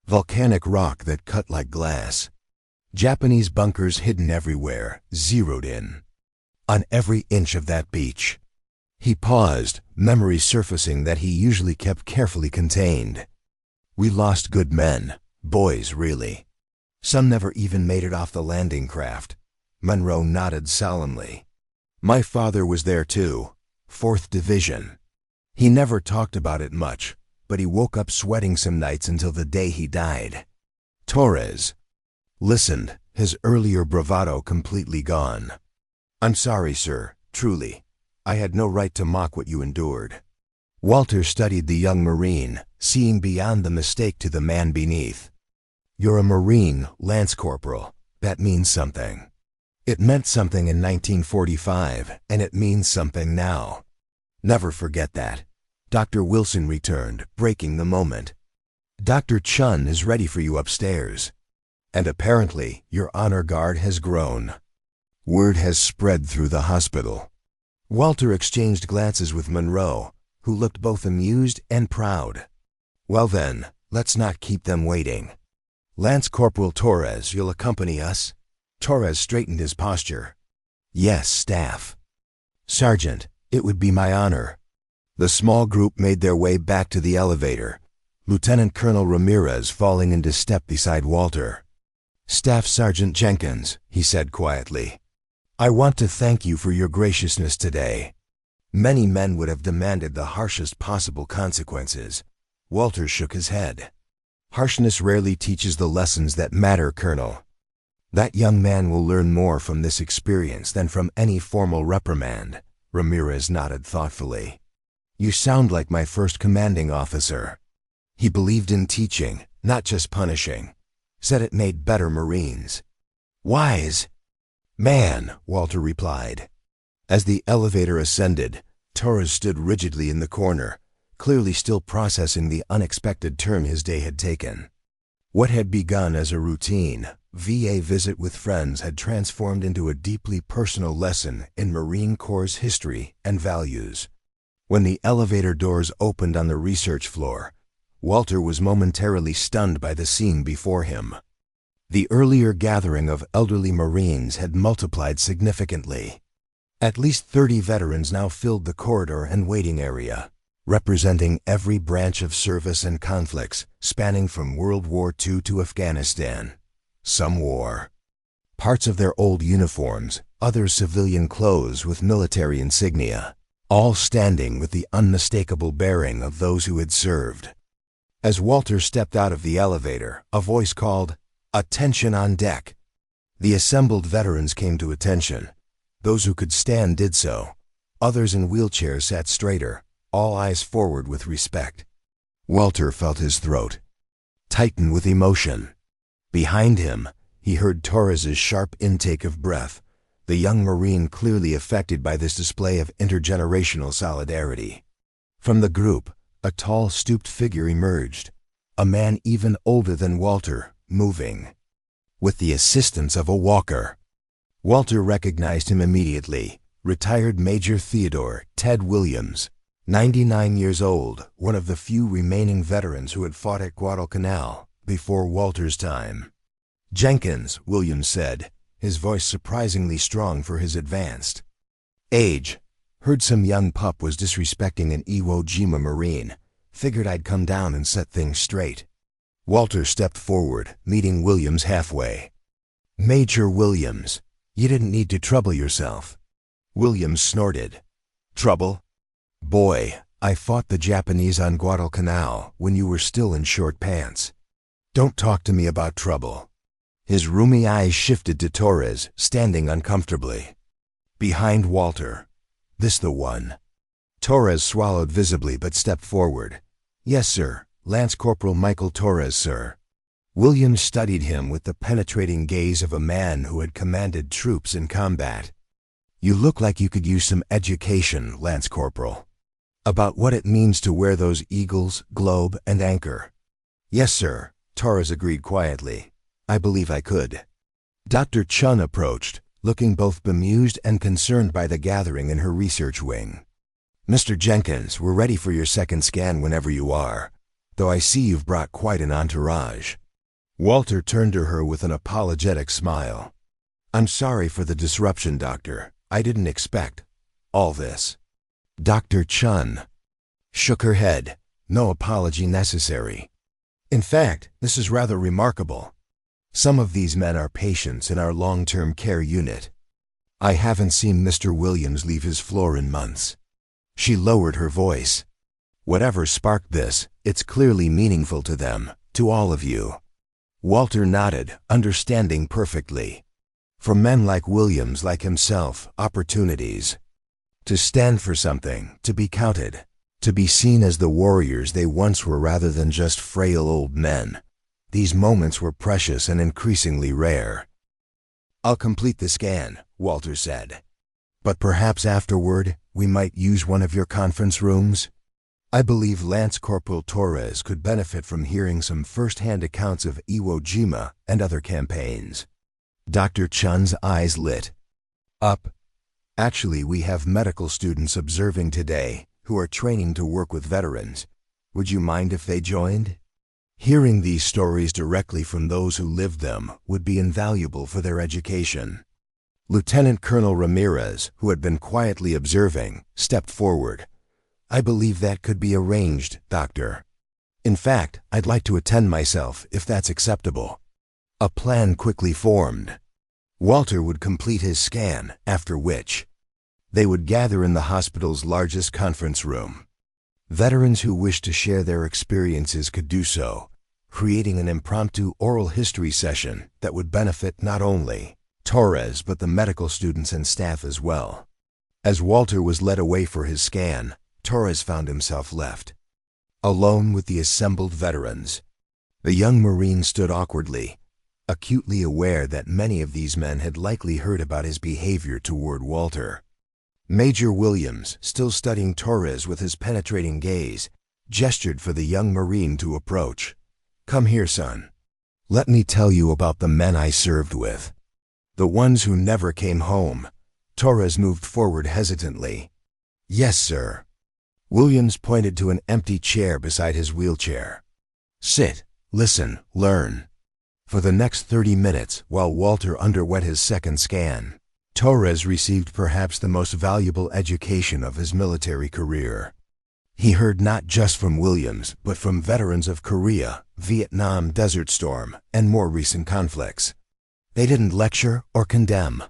Volcanic rock that cut like glass. Japanese bunkers hidden everywhere, zeroed in on every inch of that beach. He paused, memories surfacing that he usually kept carefully contained. We lost good men, boys really. Some never even made it off the landing craft. Monroe nodded solemnly. My father was there too, 4th Division. He never talked about it much, but he woke up sweating some nights until the day he died. Torres listened, his earlier bravado completely gone. "I'm sorry, sir, truly. I had no right to mock what you endured." Walter studied the young Marine, seeing beyond the mistake to the man beneath. "You're a Marine, Lance Corporal. That means something. It meant something in 1945, and it means something now. Never forget that." Dr. Wilson returned, breaking the moment. "Dr. Chun is ready for you upstairs. And apparently, your honor guard has grown." Word has spread through the hospital. Walter exchanged glances with Monroe, who looked both amused and proud. "Well then, let's not keep them waiting. Lance Corporal Torres, you'll accompany us?" Torres straightened his posture. "Yes, staff." "Sergeant, it would be my honor." The small group made their way back to the elevator, Lieutenant Colonel Ramirez falling into step beside Walter. "Staff Sergeant Jenkins," he said quietly, "I want to thank you for your graciousness today. Many men would have demanded the harshest possible consequences." Walter shook his head. "Harshness rarely teaches the lessons that matter, Colonel. That young man will learn more from this experience than from any formal reprimand." Ramirez nodded thoughtfully. "You sound like my first commanding officer." He believed in teaching, not just punishing. Said it made better Marines. "Wise man," Walter replied. As the elevator ascended, Torres stood rigidly in the corner, clearly still processing the unexpected turn his day had taken. What had begun as a routine VA visit with friends had transformed into a deeply personal lesson in Marine Corps' history and values. When the elevator doors opened on the research floor, Walter was momentarily stunned by the scene before him. The earlier gathering of elderly Marines had multiplied significantly. At least 30 veterans now filled the corridor and waiting area, representing every branch of service and conflicts spanning from World War II to Afghanistan. Some wore parts of their old uniforms, others civilian clothes with military insignia, all standing with the unmistakable bearing of those who had served. As Walter stepped out of the elevator, a voice called, "Attention on deck." The assembled veterans came to attention. Those who could stand did so. Others in wheelchairs sat straighter, all eyes forward with respect. Walter felt his throat tighten with emotion. Behind him, he heard Torres's sharp intake of breath, the young Marine clearly affected by this display of intergenerational solidarity. From the group, a tall, stooped figure emerged, a man even older than Walter, moving. With the assistance of a walker. Walter recognized him immediately, retired Major Theodore Ted Williams, 99 years old, one of the few remaining veterans who had fought at Guadalcanal before Walter's time. "Jenkins," Williams said, his voice surprisingly strong for his advanced age. "Heard some young pup was disrespecting an Iwo Jima Marine. Figured I'd come down and set things straight." Walter stepped forward, meeting Williams halfway. "Major Williams, you didn't need to trouble yourself." Williams snorted. "Trouble? Boy, I fought the Japanese on Guadalcanal when you were still in short pants. Don't talk to me about trouble." His roomy eyes shifted to Torres, standing uncomfortably behind Walter. "This the one?" Torres swallowed visibly but stepped forward. "Yes, sir. Lance Corporal Michael Torres, sir." Williams studied him with the penetrating gaze of a man who had commanded troops in combat. "You look like you could use some education, Lance Corporal. About what it means to wear those eagles, globe, and anchor." "Yes, sir," Torres agreed quietly. "I believe I could." Dr. Chun approached, looking both bemused and concerned by the gathering in her research wing. "Mr. Jenkins, we're ready for your second scan whenever you are, though I see you've brought quite an entourage." Walter turned to her with an apologetic smile. "I'm sorry for the disruption, Doctor. I didn't expect all this." Dr. Chun shook her head. "No apology necessary. In fact, this is rather remarkable. Some of these men are patients in our long-term care unit. I haven't seen Mr. Williams leave his floor in months." She lowered her voice. "Whatever sparked this, it's clearly meaningful to them, to all of you." Walter nodded, understanding perfectly. For men like Williams, like himself, opportunities. To stand for something, to be counted, to be seen as the warriors they once were rather than just frail old men. These moments were precious and increasingly rare. "I'll complete the scan," Walter said. "But perhaps afterward, we might use one of your conference rooms? I believe Lance Corporal Torres could benefit from hearing some first-hand accounts of Iwo Jima and other campaigns." Dr. Chun's eyes lit up. "Actually, we have medical students observing today who are training to work with veterans. Would you mind if they joined? Hearing these stories directly from those who lived them would be invaluable for their education." Lieutenant Colonel Ramirez, who had been quietly observing, stepped forward. "I believe that could be arranged, Doctor. In fact, I'd like to attend myself, if that's acceptable." A plan quickly formed. Walter would complete his scan, after which they would gather in the hospital's largest conference room. Veterans who wished to share their experiences could do so, creating an impromptu oral history session that would benefit not only Torres but the medical students and staff as well. As Walter was led away for his scan, Torres found himself left alone with the assembled veterans. The young Marine stood awkwardly, acutely aware that many of these men had likely heard about his behavior toward Walter. Major Williams, still studying Torres with his penetrating gaze, gestured for the young Marine to approach. "Come here, son. Let me tell you about the men I served with. The ones who never came home." Torres moved forward hesitantly. "Yes, sir." Williams pointed to an empty chair beside his wheelchair. "Sit, listen, learn." For the next 30 minutes, while Walter underwent his second scan, Torres received perhaps the most valuable education of his military career. He heard not just from Williams, but from veterans of Korea, Vietnam, Desert Storm, and more recent conflicts. They didn't lecture or condemn.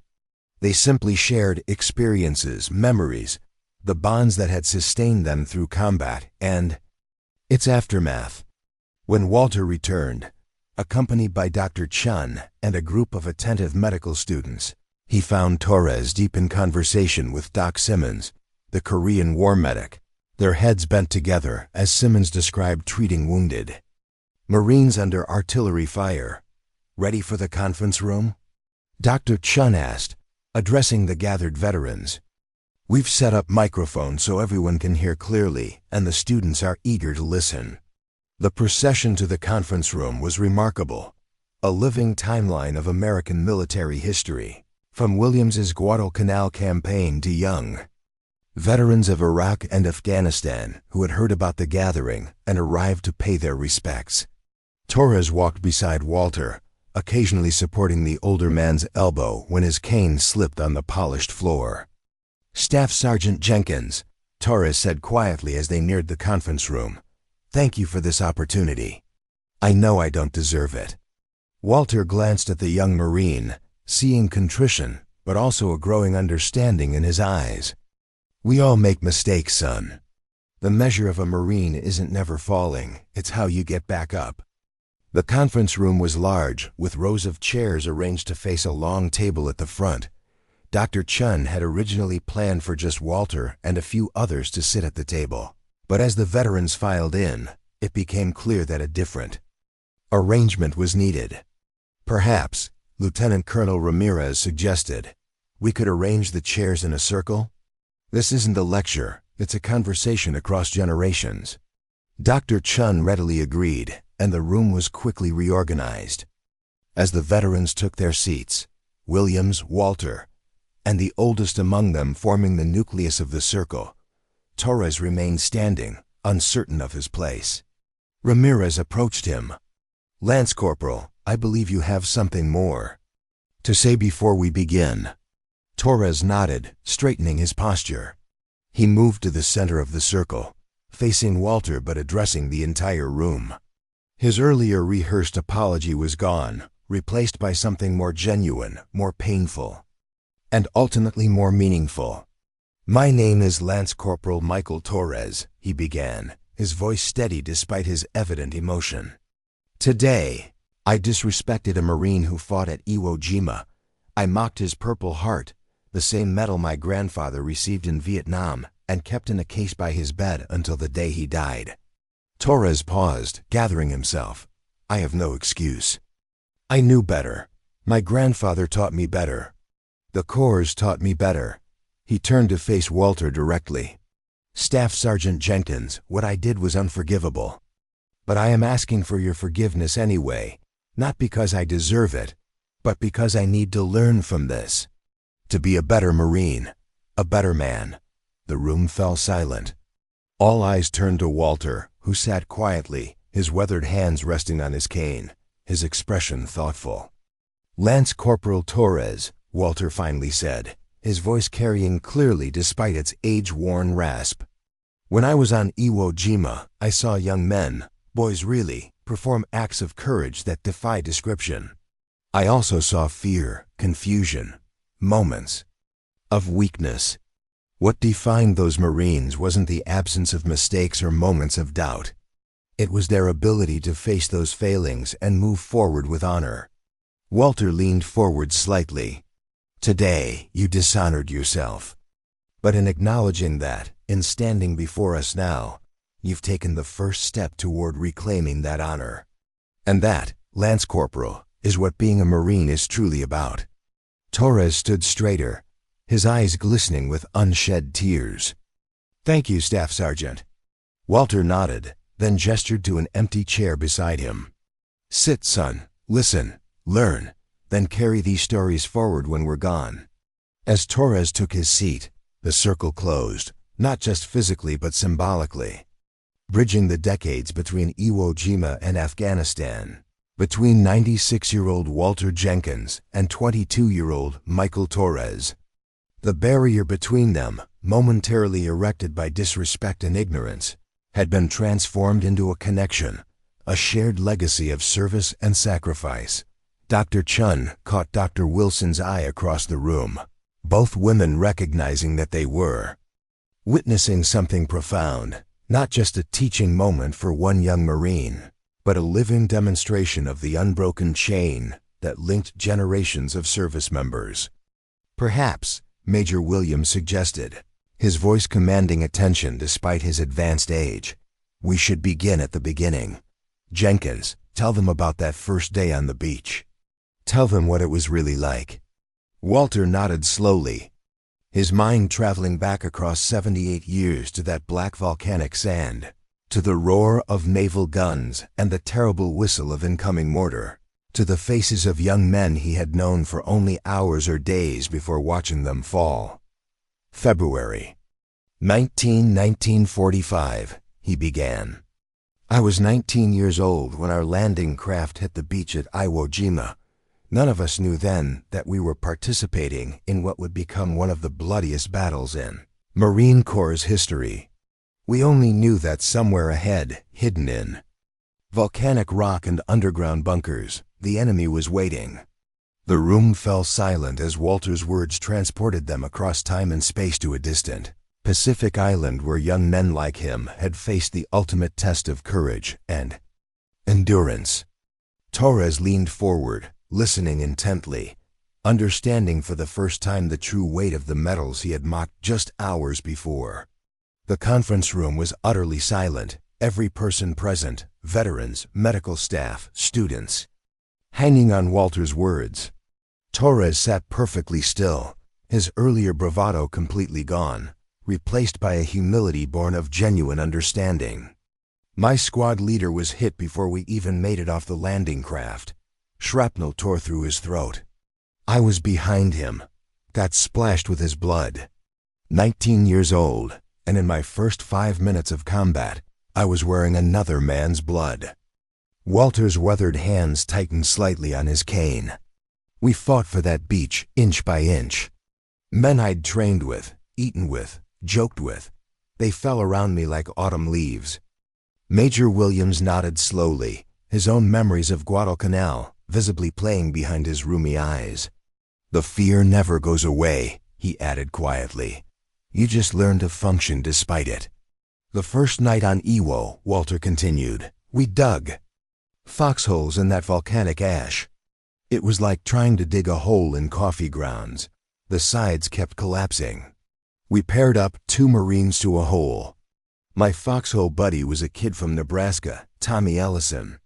They simply shared experiences, memories, the bonds that had sustained them through combat and its aftermath. When Walter returned, accompanied by Dr. Chun and a group of attentive medical students, he found Torres deep in conversation with Doc Simmons, the Korean war medic, their heads bent together as Simmons described treating wounded Marines under artillery fire. "Ready for the conference room?" Dr. Chun asked, addressing the gathered veterans. "We've set up microphones so everyone can hear clearly, and the students are eager to listen." The procession to the conference room was remarkable, a living timeline of American military history. From Williams's Guadalcanal campaign to young veterans of Iraq and Afghanistan who had heard about the gathering and arrived to pay their respects. Torres walked beside Walter, occasionally supporting the older man's elbow when his cane slipped on the polished floor. "Staff Sergeant Jenkins," Torres said quietly as they neared the conference room, "thank you for this opportunity. I know I don't deserve it." Walter glanced at the young Marine, seeing contrition, but also a growing understanding in his eyes. "We all make mistakes, son. The measure of a Marine isn't never falling, it's how you get back up." The conference room was large, with rows of chairs arranged to face a long table at the front. Dr. Chun had originally planned for just Walter and a few others to sit at the table, but as the veterans filed in, it became clear that a different arrangement was needed. "Perhaps," Lieutenant Colonel Ramirez suggested, "we could arrange the chairs in a circle? This isn't a lecture, it's a conversation across generations." Dr. Chun readily agreed, and the room was quickly reorganized. As the veterans took their seats, Williams, Walter, and the oldest among them forming the nucleus of the circle, Torres remained standing, uncertain of his place. Ramirez approached him. "Lance Corporal, I believe you have something more to say before we begin." Torres nodded, straightening his posture. He moved to the center of the circle, facing Walter but addressing the entire room. His earlier rehearsed apology was gone, replaced by something more genuine, more painful, and ultimately more meaningful. "My name is Lance Corporal Michael Torres," he began, his voice steady despite his evident emotion. "Today, I disrespected a Marine who fought at Iwo Jima. I mocked his Purple Heart, the same medal my grandfather received in Vietnam and kept in a case by his bed until the day he died. Torres paused, gathering himself. I have no excuse. I knew better. My grandfather taught me better. The Corps taught me better. He turned to face Walter directly. Staff Sergeant Jenkins, what I did was unforgivable. But I am asking for your forgiveness anyway, not because I deserve it, but because I need to learn from this. To be a better Marine, a better man. The room fell silent. All eyes turned to Walter, who sat quietly, his weathered hands resting on his cane, his expression thoughtful. Lance Corporal Torres, Walter finally said, his voice carrying clearly despite its age-worn rasp. When I was on Iwo Jima, I saw young men, boys really, perform acts of courage that defy description. I also saw fear, confusion, moments of weakness. What defined those Marines wasn't the absence of mistakes or moments of doubt. It was their ability to face those failings and move forward with honor. Walter leaned forward slightly. Today, you dishonored yourself. But in acknowledging that, in standing before us now, you've taken the first step toward reclaiming that honor. And that, Lance Corporal, is what being a Marine is truly about. Torres stood straighter, his eyes glistening with unshed tears. Thank you, Staff Sergeant. Walter nodded, then gestured to an empty chair beside him. Sit, son, listen, learn, then carry these stories forward when we're gone. As Torres took his seat, the circle closed, not just physically but symbolically. Bridging the decades between Iwo Jima and Afghanistan, between 96-year-old Walter Jenkins and 22-year-old Michael Torres. The barrier between them, momentarily erected by disrespect and ignorance, had been transformed into a connection, a shared legacy of service and sacrifice. Dr. Chun caught Dr. Wilson's eye across the room, both women recognizing that they were witnessing something profound, not just a teaching moment for one young Marine, but a living demonstration of the unbroken chain that linked generations of service members. Perhaps, Major Williams suggested, his voice commanding attention despite his advanced age, we should begin at the beginning. Jenkins, tell them about that first day on the beach. Tell them what it was really like. Walter nodded slowly, his mind traveling back across 78 years to that black volcanic sand, to the roar of naval guns and the terrible whistle of incoming mortar, to the faces of young men he had known for only hours or days before watching them fall. February 1945, he began. I was 19 years old when our landing craft hit the beach at Iwo Jima. None of us knew then that we were participating in what would become one of the bloodiest battles in Marine Corps' history. We only knew that somewhere ahead, hidden in volcanic rock and underground bunkers, the enemy was waiting. The room fell silent as Walter's words transported them across time and space to a distant Pacific island where young men like him had faced the ultimate test of courage and endurance. Torres leaned forward, listening intently, understanding for the first time the true weight of the medals he had mocked just hours before. The conference room was utterly silent, every person present, veterans, medical staff, students, hanging on Walter's words. Torres sat perfectly still, his earlier bravado completely gone, replaced by a humility born of genuine understanding. My squad leader was hit before we even made it off the landing craft. Shrapnel tore through his throat. I was behind him, got splashed with his blood. 19 years old, and in my first 5 minutes of combat, I was wearing another man's blood. Walter's weathered hands tightened slightly on his cane. We fought for that beach, inch by inch. Men I'd trained with, eaten with, joked with, they fell around me like autumn leaves. Major Williams nodded slowly, his own memories of Guadalcanal visibly playing behind his rheumy eyes. The fear never goes away, he added quietly. You just learn to function despite it. The first night on Iwo, Walter continued, we dug. Foxholes in that volcanic ash. It was like trying to dig a hole in coffee grounds. The sides kept collapsing. We paired up, 2 Marines to a hole. My foxhole buddy was a kid from Nebraska, Tommy Ellison.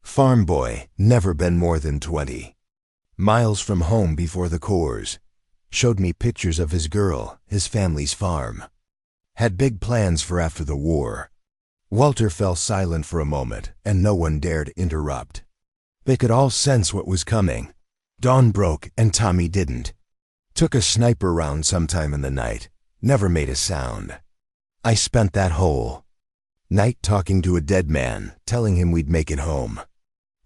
Farm boy, never been more than 20. Miles from home before the Corps. Showed me pictures of his girl, his family's farm. Had big plans for after the war. Walter fell silent for a moment, and no one dared interrupt. They could all sense what was coming. Dawn broke, and Tommy didn't. Took a sniper round sometime in the night. Never made a sound. I spent that whole night talking to a dead man, telling him we'd make it home.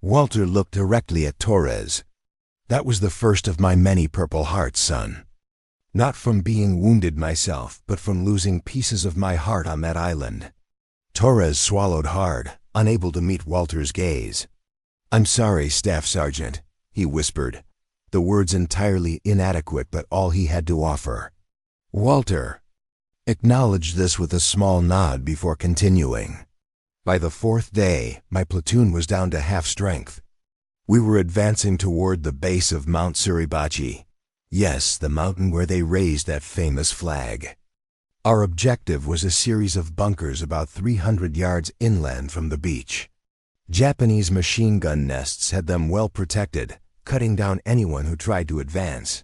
Walter looked directly at Torres. That was the first of my many Purple Hearts, son. Not from being wounded myself, but from losing pieces of my heart on that island. Torres swallowed hard, unable to meet Walter's gaze. "I'm sorry, Staff Sergeant," he whispered, the words entirely inadequate but all he had to offer. Walter acknowledged this with a small nod before continuing. By the 4th day, my platoon was down to half strength. We were advancing toward the base of Mount Suribachi. Yes, the mountain where they raised that famous flag. Our objective was a series of bunkers about 300 yards inland from the beach. Japanese machine gun nests had them well protected, cutting down anyone who tried to advance.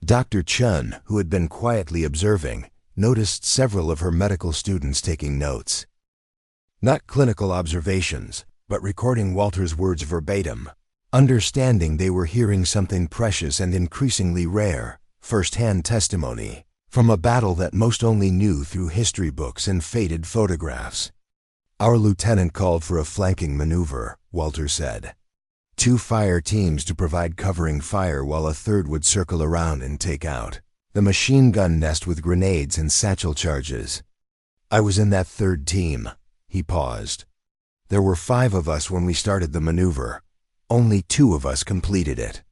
Dr. Chun, who had been quietly observing, noticed several of her medical students taking notes. Not clinical observations, but recording Walter's words verbatim, understanding they were hearing something precious and increasingly rare, first-hand testimony, from a battle that most only knew through history books and faded photographs. Our lieutenant called for a flanking maneuver, Walter said. 2 fire teams to provide covering fire while a third would circle around and take out the machine gun nest with grenades and satchel charges. I was in that 3rd team. He paused. There were 5 of us when we started the maneuver. Only 2 of us completed it.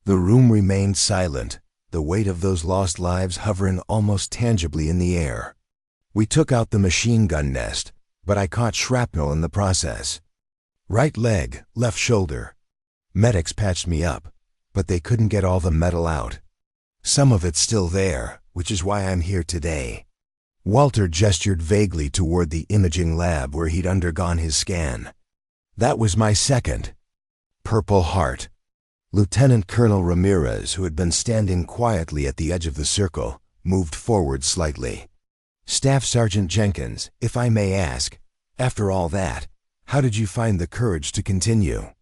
The room remained silent, the weight of those lost lives hovering almost tangibly in the air. We took out the machine gun nest, but I caught shrapnel in the process. Right leg, left shoulder. Medics patched me up, but they couldn't get all the metal out. Some of it's still there, which is why I'm here today. Walter gestured vaguely toward the imaging lab where he'd undergone his scan. That was my 2nd Purple Heart. Lieutenant Colonel Ramirez, who had been standing quietly at the edge of the circle, moved forward slightly. "Staff Sergeant Jenkins, if I may ask, after all that, how did you find the courage to continue?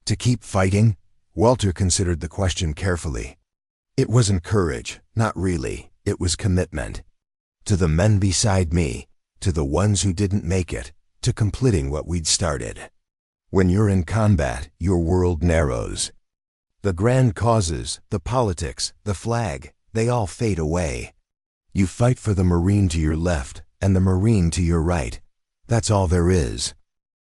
To keep fighting?" Walter considered the question carefully. It wasn't courage, not really, it was commitment. To the men beside me, to the ones who didn't make it, to completing what we'd started. When you're in combat, your world narrows. The grand causes, the politics, the flag, they all fade away. You fight for the Marine to your left and the Marine to your right. That's all there is.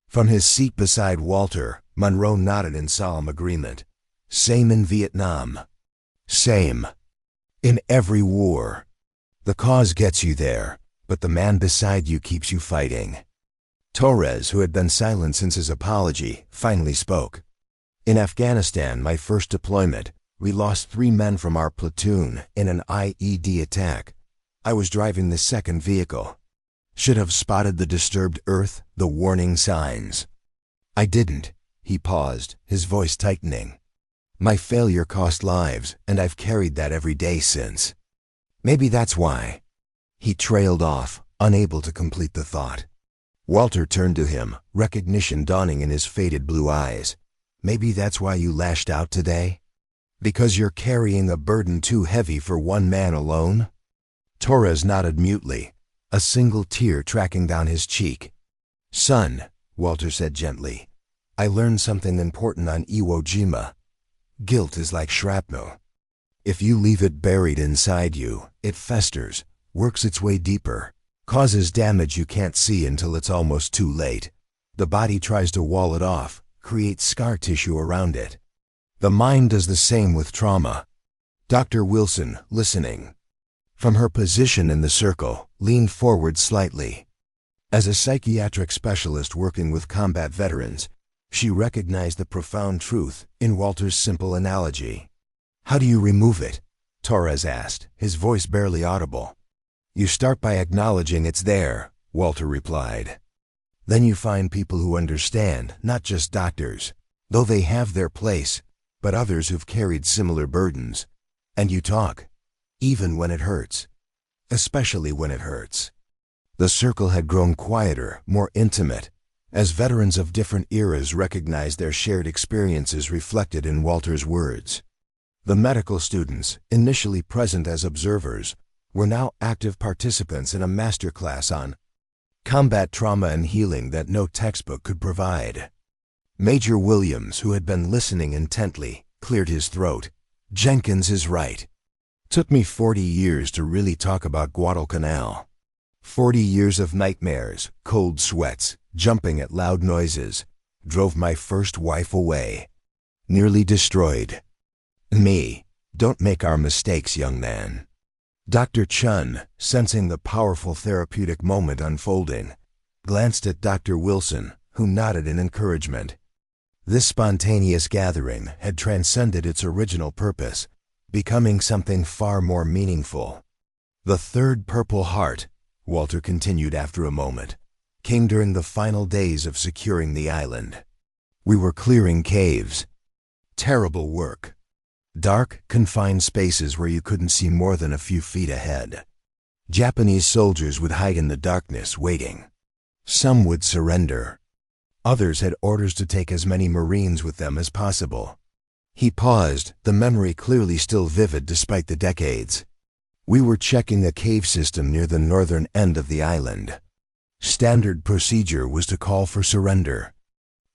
From his seat beside Walter, Monroe nodded in solemn agreement. Same in Vietnam. Same. In every war. The cause gets you there, but the man beside you keeps you fighting. Torres, who had been silent since his apology, finally spoke. In Afghanistan, my first deployment, we lost 3 men from our platoon in an IED attack. I was driving the 2nd vehicle. Should have spotted the disturbed earth, the warning signs. I didn't. He paused, his voice tightening. My failure cost lives, and I've carried that every day since. Maybe that's why. He trailed off, unable to complete the thought. Walter turned to him, recognition dawning in his faded blue eyes. Maybe that's why you lashed out today? Because you're carrying a burden too heavy for one man alone? Torres nodded mutely, a single tear tracking down his cheek. Son, Walter said gently, I learned something important on Iwo Jima. Guilt is like shrapnel. If you leave it buried inside you, it festers, works its way deeper, causes damage you can't see until it's almost too late. The body tries to wall it off, creates scar tissue around it. The mind does the same with trauma. Dr. Wilson, listening, from her position in the circle, leaned forward slightly. As a psychiatric specialist working with combat veterans, She recognized the profound truth in Walter's simple analogy. "How do you remove it?" Torres asked, his voice barely audible. "You start by acknowledging it's there," Walter replied. "Then you find people who understand, not just doctors, though they have their place, but others who've carried similar burdens. And you talk, even when it hurts. Especially when it hurts." The circle had grown quieter, more intimate, as veterans of different eras recognized their shared experiences reflected in Walter's words. The medical students, initially present as observers, were now active participants in a masterclass on combat trauma and healing that no textbook could provide. Major Williams, who had been listening intently, cleared his throat. "Jenkins is right. Took me 40 years to really talk about Guadalcanal. 40 years of nightmares, cold sweats, jumping at loud noises, drove my first wife away. Nearly destroyed me. Don't make our mistakes, young man." Dr. Chun, sensing the powerful therapeutic moment unfolding, glanced at Dr. Wilson, who nodded in encouragement. This spontaneous gathering had transcended its original purpose, becoming something far more meaningful. "The third Purple Heart," Walter continued after a moment, "came during the final days of securing the island. We were clearing caves. Terrible work. Dark, confined spaces where you couldn't see more than a few feet ahead. Japanese soldiers would hide in the darkness, waiting. Some would surrender. Others had orders to take as many Marines with them as possible." He paused, the memory clearly still vivid despite the decades. "We were checking a cave system near the northern end of the island. Standard procedure was to call for surrender,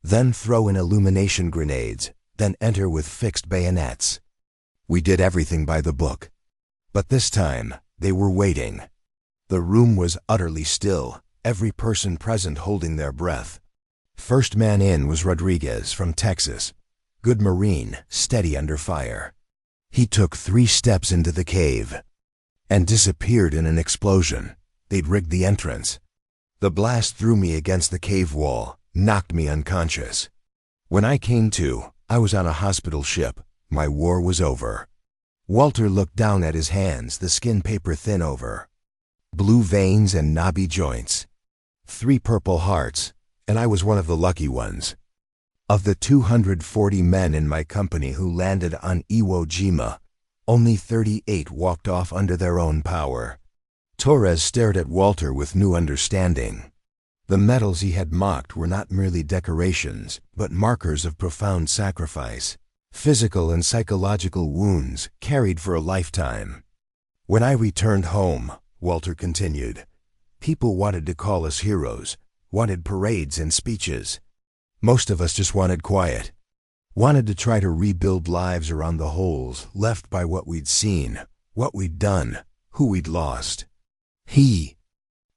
then throw in illumination grenades, then enter with fixed bayonets. We did everything by the book. But this time, they were waiting. The room was utterly still, every person present holding their breath. First man in was Rodriguez from Texas. Good Marine, steady under fire. He took 3 steps into the cave and disappeared in an explosion. They'd rigged the entrance. The blast threw me against the cave wall, knocked me unconscious. When I came to, I was on a hospital ship. My war was over." Walter looked down at his hands, the skin paper thin over. Blue veins and knobby joints. 3 Purple Hearts, and I was one of the lucky ones. Of the 240 men in my company who landed on Iwo Jima, only 38 walked off under their own power. Torres stared at Walter with new understanding. The medals he had mocked were not merely decorations, but markers of profound sacrifice, physical and psychological wounds carried for a lifetime. "When I returned home," Walter continued, "people wanted to call us heroes, wanted parades and speeches. Most of us just wanted quiet, wanted to try to rebuild lives around the holes left by what we'd seen, what we'd done, who we'd lost." He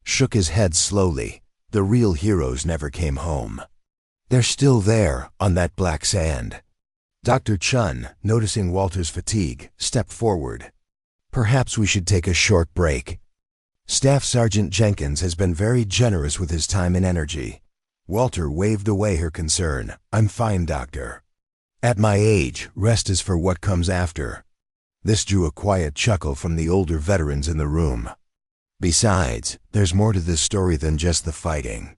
shook his head slowly. "The real heroes never came home. They're still there, on that black sand." Dr. Chun, noticing Walter's fatigue, stepped forward. "Perhaps we should take a short break. Staff Sergeant Jenkins has been very generous with his time and energy." Walter waved away her concern. "I'm fine, Doctor. At my age, rest is for what comes after." This drew a quiet chuckle from the older veterans in the room. "Besides, there's more to this story than just the fighting.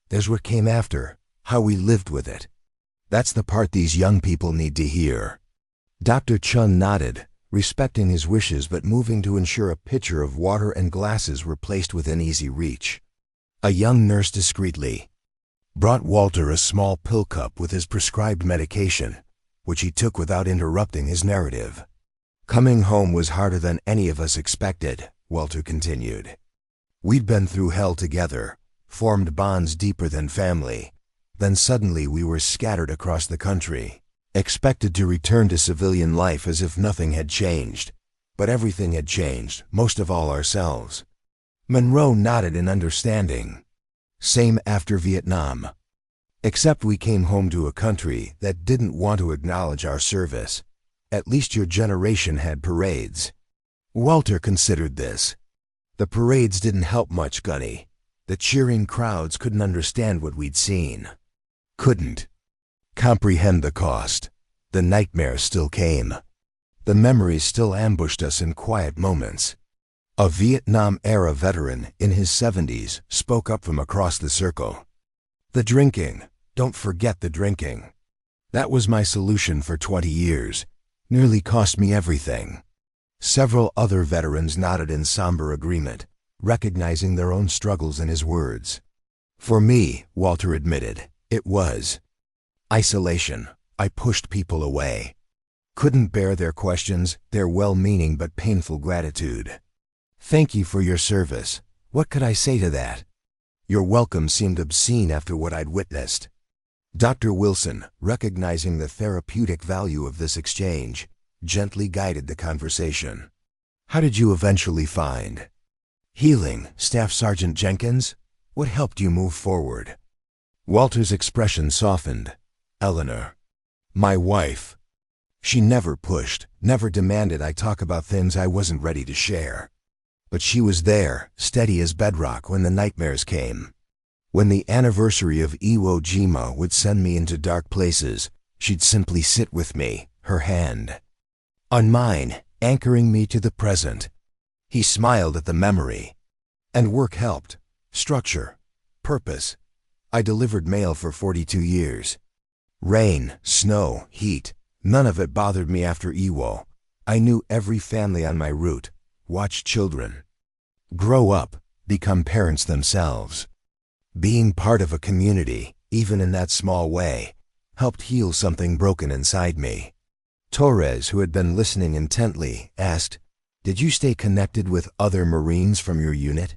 There's what came after, how we lived with it. That's the part these young people need to hear." Dr. Chun nodded, respecting his wishes but moving to ensure a pitcher of water and glasses were placed within easy reach. A young nurse discreetly brought Walter a small pill cup with his prescribed medication, which he took without interrupting his narrative. "Coming home was harder than any of us expected," Walter continued. "We'd been through hell together, formed bonds deeper than family. Then suddenly we were scattered across the country, expected to return to civilian life as if nothing had changed. But everything had changed, most of all ourselves." Monroe nodded in understanding. "Same after Vietnam. Except we came home to a country that didn't want to acknowledge our service. At least your generation had parades." Walter considered this. "The parades didn't help much, Gunny. The cheering crowds couldn't understand what we'd seen. Couldn't. comprehend the cost. The nightmare still came. The memories still ambushed us in quiet moments. A Vietnam-era veteran in his 70s spoke up from across the circle. The drinking. Don't forget the drinking. That was my solution for 20 years. Nearly cost me everything. Several other veterans nodded in somber agreement, recognizing their own struggles in his words. For me, Walter admitted, it was isolation. I pushed people away. Couldn't bear their questions, their well-meaning but painful gratitude. Thank you for your service. What could I say to that? Your welcome seemed obscene after what I'd witnessed. Dr. Wilson, recognizing the therapeutic value of this exchange, gently guided the conversation. How did you eventually find healing, Staff Sergeant Jenkins? What helped you move forward? Walter's expression softened. Eleanor, my wife. She never pushed, never demanded I talk about things I wasn't ready to share. But she was there, steady as bedrock when the nightmares came. When the anniversary of Iwo Jima would send me into dark places, she'd simply sit with me, her hand on mine, anchoring me to the present. He smiled at the memory. And work helped. Structure. Purpose. I delivered mail for 42 years. Rain, snow, heat, none of it bothered me after Iwo. I knew every family on my route, watched children grow up, become parents themselves. Being part of a community, even in that small way, helped heal something broken inside me. Torres, who had been listening intently, asked, "Did you stay connected with other Marines from your unit?"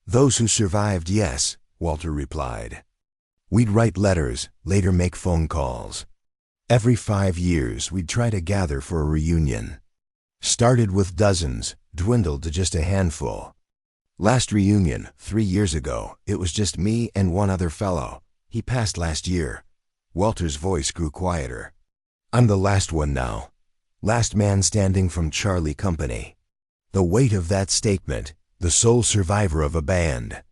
"Those who survived, yes," Walter replied. We'd write letters, later make phone calls. Every 5 years, we'd try to gather for a reunion. Started with dozens, dwindled to just a handful. Last reunion, 3 years ago, it was just me and one other fellow. He passed last year. Walter's voice grew quieter. I'm the last one now. Last man standing from Charlie Company. The weight of that statement, the sole survivor of a band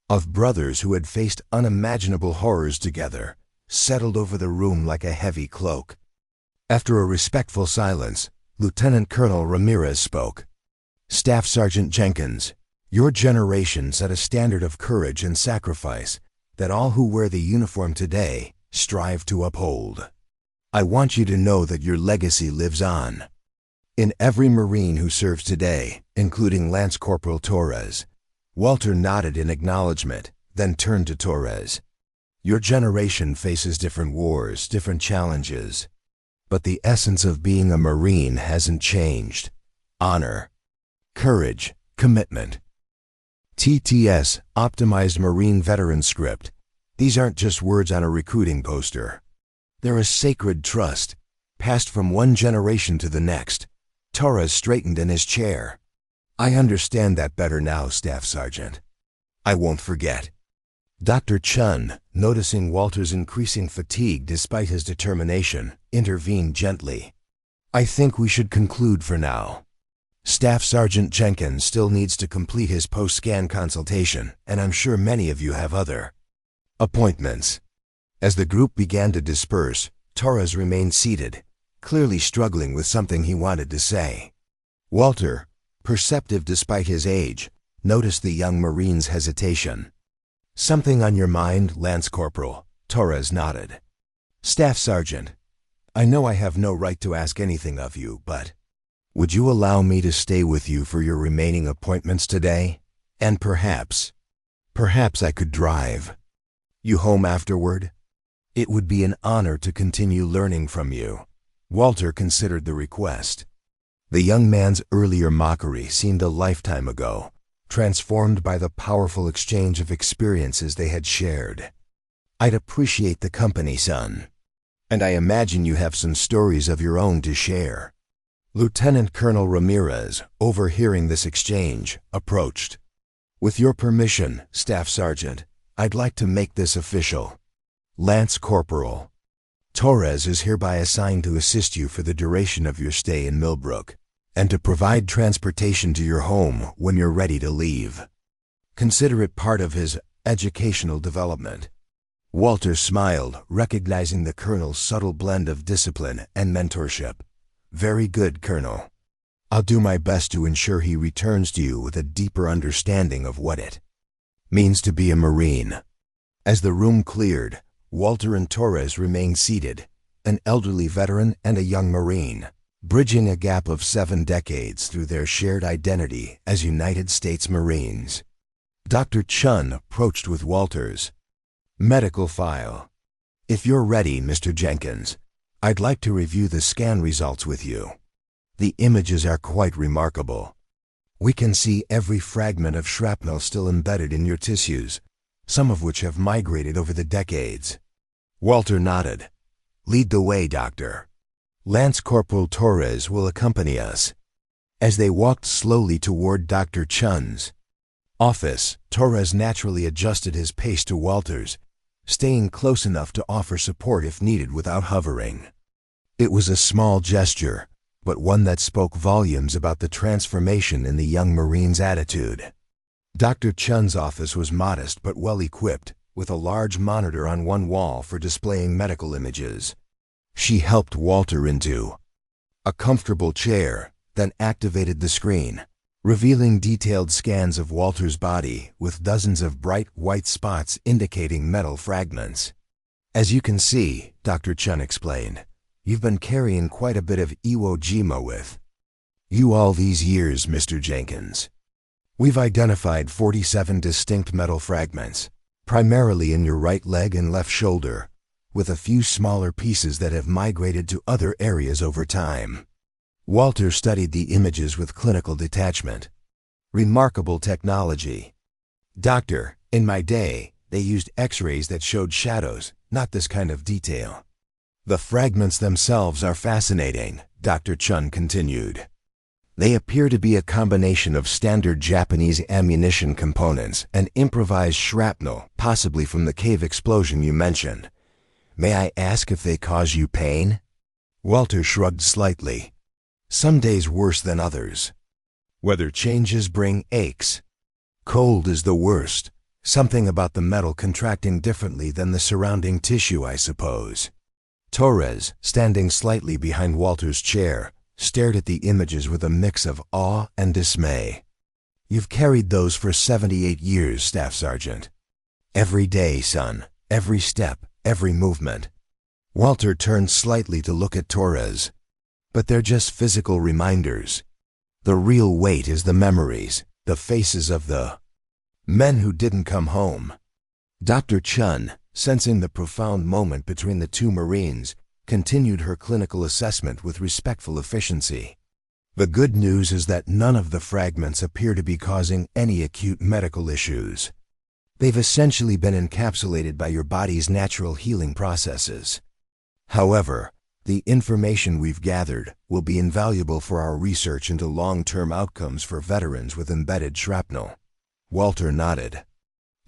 of brothers who had faced unimaginable horrors together, settled over the room like a heavy cloak. After a respectful silence, Lieutenant Colonel Ramirez spoke. Staff Sergeant Jenkins, your generation set a standard of courage and sacrifice that all who wear the uniform today strive to uphold. I want you to know that your legacy lives on. In every Marine who serves today, including Lance Corporal Torres. Walter nodded in acknowledgement, then turned to Torres. Your generation faces different wars, different challenges. But the essence of being a Marine hasn't changed. Honor, courage, commitment. TTS, Optimized Marine Veteran Script. These aren't just words on a recruiting poster. They're a sacred trust, passed from one generation to the next. Torres straightened in his chair. I understand that better now, Staff Sergeant. I won't forget. Dr. Chun, noticing Walter's increasing fatigue despite his determination, intervened gently. I think we should conclude for now. Staff Sergeant Jenkins still needs to complete his post-scan consultation, and I'm sure many of you have other appointments. As the group began to disperse, Torres remained seated, clearly struggling with something he wanted to say. Walter, perceptive despite his age, noticed the young Marine's hesitation. Something on your mind, Lance Corporal? Torres nodded. Staff Sergeant, I know I have no right to ask anything of you, but would you allow me to stay with you for your remaining appointments today? And perhaps I could drive you home afterward? It would be an honor to continue learning from you. Walter considered the request. The young man's earlier mockery seemed a lifetime ago, transformed by the powerful exchange of experiences they had shared. I'd appreciate the company, son. And I imagine you have some stories of your own to share. Lieutenant Colonel Ramirez, overhearing this exchange, approached. With your permission, Staff Sergeant, I'd like to make this official. Lance Corporal Torres is hereby assigned to assist you for the duration of your stay in Millbrook, and to provide transportation to your home when you're ready to leave. Consider it part of his educational development. Walter smiled, recognizing the colonel's subtle blend of discipline and mentorship. "Very good, Colonel. I'll do my best to ensure he returns to you with a deeper understanding of what it means to be a Marine." As the room cleared, Walter and Torres remained seated, an elderly veteran and a young Marine, bridging a gap of 7 decades through their shared identity as United States Marines. Dr. Chun approached with Walter's medical file. "If you're ready, Mr. Jenkins, I'd like to review the scan results with you. The images are quite remarkable. We can see every fragment of shrapnel still embedded in your tissues, some of which have migrated over the decades." Walter nodded. "Lead the way, Doctor. Lance Corporal Torres will accompany us." As they walked slowly toward Dr. Chun's office, Torres naturally adjusted his pace to Walter's, staying close enough to offer support if needed without hovering. It was a small gesture, but one that spoke volumes about the transformation in the young Marine's attitude. Dr. Chun's office was modest but well-equipped, with a large monitor on one wall for displaying medical images. She helped Walter into a comfortable chair, then activated the screen, revealing detailed scans of Walter's body with dozens of bright white spots indicating metal fragments. "As you can see," Dr. Chun explained, "you've been carrying quite a bit of Iwo Jima with you all these years, Mr. Jenkins. We've identified 47 distinct metal fragments, primarily in your right leg and left shoulder, with a few smaller pieces that have migrated to other areas over time." Walter studied the images with clinical detachment. "Remarkable technology. Doctor, in my day, they used X-rays that showed shadows, not this kind of detail." "The fragments themselves are fascinating," Dr. Chun continued. "They appear to be a combination of standard Japanese ammunition components and improvised shrapnel, possibly from the cave explosion you mentioned. May I ask if they cause you pain?" Walter shrugged slightly. "Some days worse than others. Weather changes bring aches. Cold is the worst. Something about the metal contracting differently than the surrounding tissue, I suppose." Torres, standing slightly behind Walter's chair, stared at the images with a mix of awe and dismay. "You've carried those for 78 years, Staff Sergeant. Every day, son. Every step, every movement." Walter turned slightly to look at Torres. "But they're just physical reminders. The real weight is the memories, the faces of the men who didn't come home." Dr. Chun, sensing the profound moment between the two Marines, continued her clinical assessment with respectful efficiency. "The good news is that none of the fragments appear to be causing any acute medical issues. They've essentially been encapsulated by your body's natural healing processes. However, the information we've gathered will be invaluable for our research into long-term outcomes for veterans with embedded shrapnel." Walter nodded.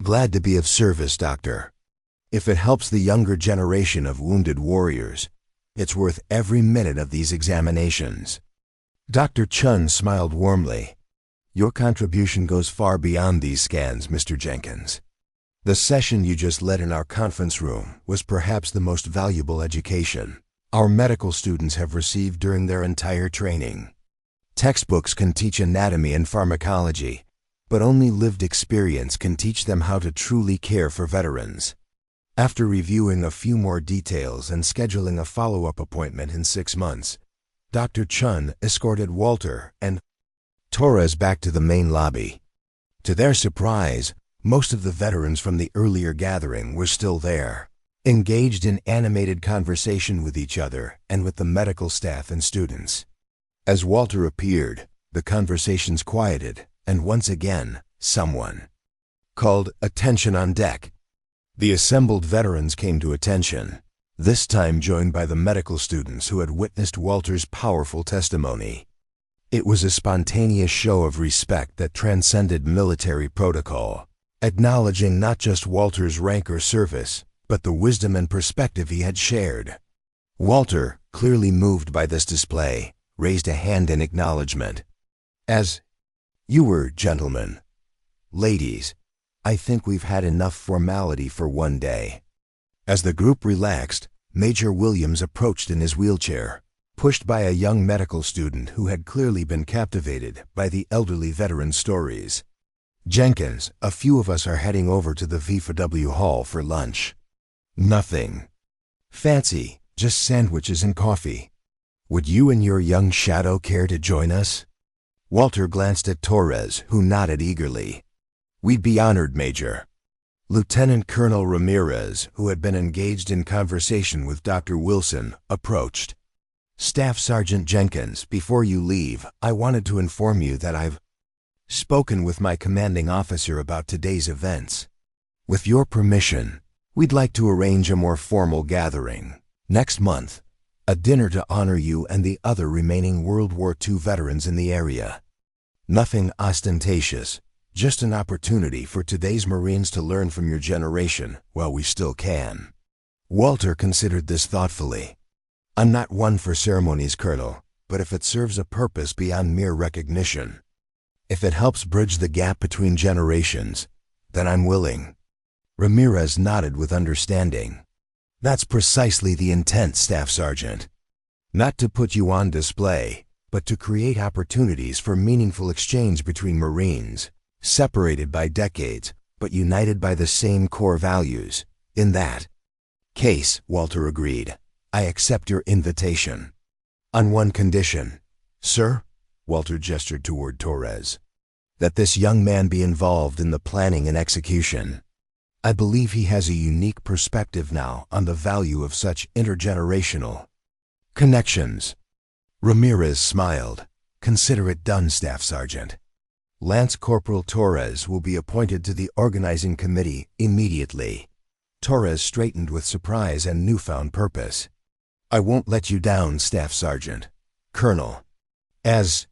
"Glad to be of service, Doctor. If it helps the younger generation of wounded warriors, it's worth every minute of these examinations." Dr. Chun smiled warmly. "Your contribution goes far beyond these scans, Mr. Jenkins. The session you just led in our conference room was perhaps the most valuable education our medical students have received during their entire training. Textbooks can teach anatomy and pharmacology, but only lived experience can teach them how to truly care for veterans." After reviewing a few more details and scheduling a follow-up appointment in 6 months, Dr. Chun escorted Walter and Torres back to the main lobby. To their surprise, most of the veterans from the earlier gathering were still there, engaged in animated conversation with each other and with the medical staff and students. As Walter appeared, the conversations quieted, and once again, someone called "Attention on deck." The assembled veterans came to attention, this time joined by the medical students who had witnessed Walter's powerful testimony. It was a spontaneous show of respect that transcended military protocol, acknowledging not just Walter's rank or service, but the wisdom and perspective he had shared. Walter, clearly moved by this display, raised a hand in acknowledgement. "As you were, gentlemen, ladies, I think we've had enough formality for one day. As the group relaxed, Major Williams approached in his wheelchair, pushed by a young medical student who had clearly been captivated by the elderly veteran's stories. "Jenkins, a few of us are heading over to the VFW hall for lunch." "Nothing fancy, just sandwiches and coffee. Would you and your young shadow care to join us?" Walter glanced at Torres, who nodded eagerly. "We'd be honored, Major." Lieutenant Colonel Ramirez, who had been engaged in conversation with Dr. Wilson, approached. "Staff Sergeant Jenkins, before you leave, I wanted to inform you that I've spoken with my commanding officer about today's events. With your permission, we'd like to arrange a more formal gathering next month, a dinner to honor you and the other remaining World War II veterans in the area. Nothing ostentatious, just an opportunity for today's Marines to learn from your generation while we still can." Walter considered this thoughtfully. "I'm not one for ceremonies, Colonel, but if it serves a purpose beyond mere recognition, if it helps bridge the gap between generations, then I'm willing." Ramirez nodded with understanding. "That's precisely the intent, Staff Sergeant. Not to put you on display, but to create opportunities for meaningful exchange between Marines, separated by decades, but united by the same core values. In that case," Walter agreed, "I accept your invitation. On one condition." "Sir?" Walter gestured toward Torres. "That this young man be involved in the planning and execution. I believe he has a unique perspective now on the value of such intergenerational connections." Ramirez smiled. "Consider it done, Staff Sergeant. Lance Corporal Torres will be appointed to the organizing committee immediately." Torres straightened with surprise and newfound purpose. "I won't let you down, Staff Sergeant. Colonel." As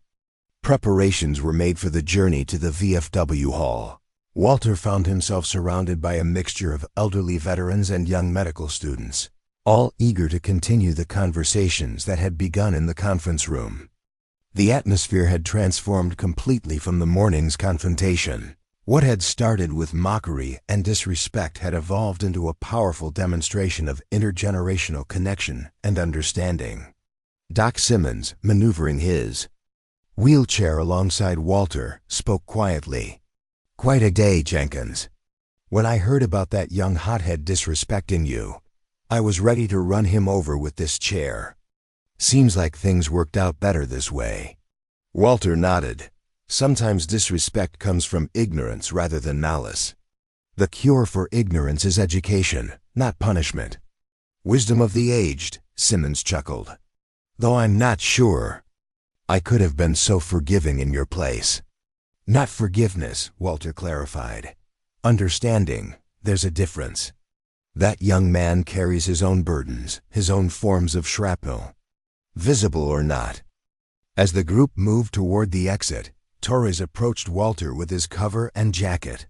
preparations were made for the journey to the VFW hall, Walter found himself surrounded by a mixture of elderly veterans and young medical students, all eager to continue the conversations that had begun in the conference room. The atmosphere had transformed completely from the morning's confrontation. What had started with mockery and disrespect had evolved into a powerful demonstration of intergenerational connection and understanding. Doc Simmons, maneuvering his wheelchair alongside Walter, spoke quietly. "Quite a day, Jenkins. When I heard about that young hothead disrespecting you, I was ready to run him over with this chair. Seems like things worked out better this way." Walter nodded. "Sometimes disrespect comes from ignorance rather than malice. The cure for ignorance is education, not punishment." "Wisdom of the aged," Simmons chuckled. "Though I'm not sure I could have been so forgiving in your place." "Not forgiveness," Walter clarified. "Understanding. There's a difference. That young man carries his own burdens, his own forms of shrapnel, visible or not." As the group moved toward the exit, Torres approached Walter with his cover and jacket.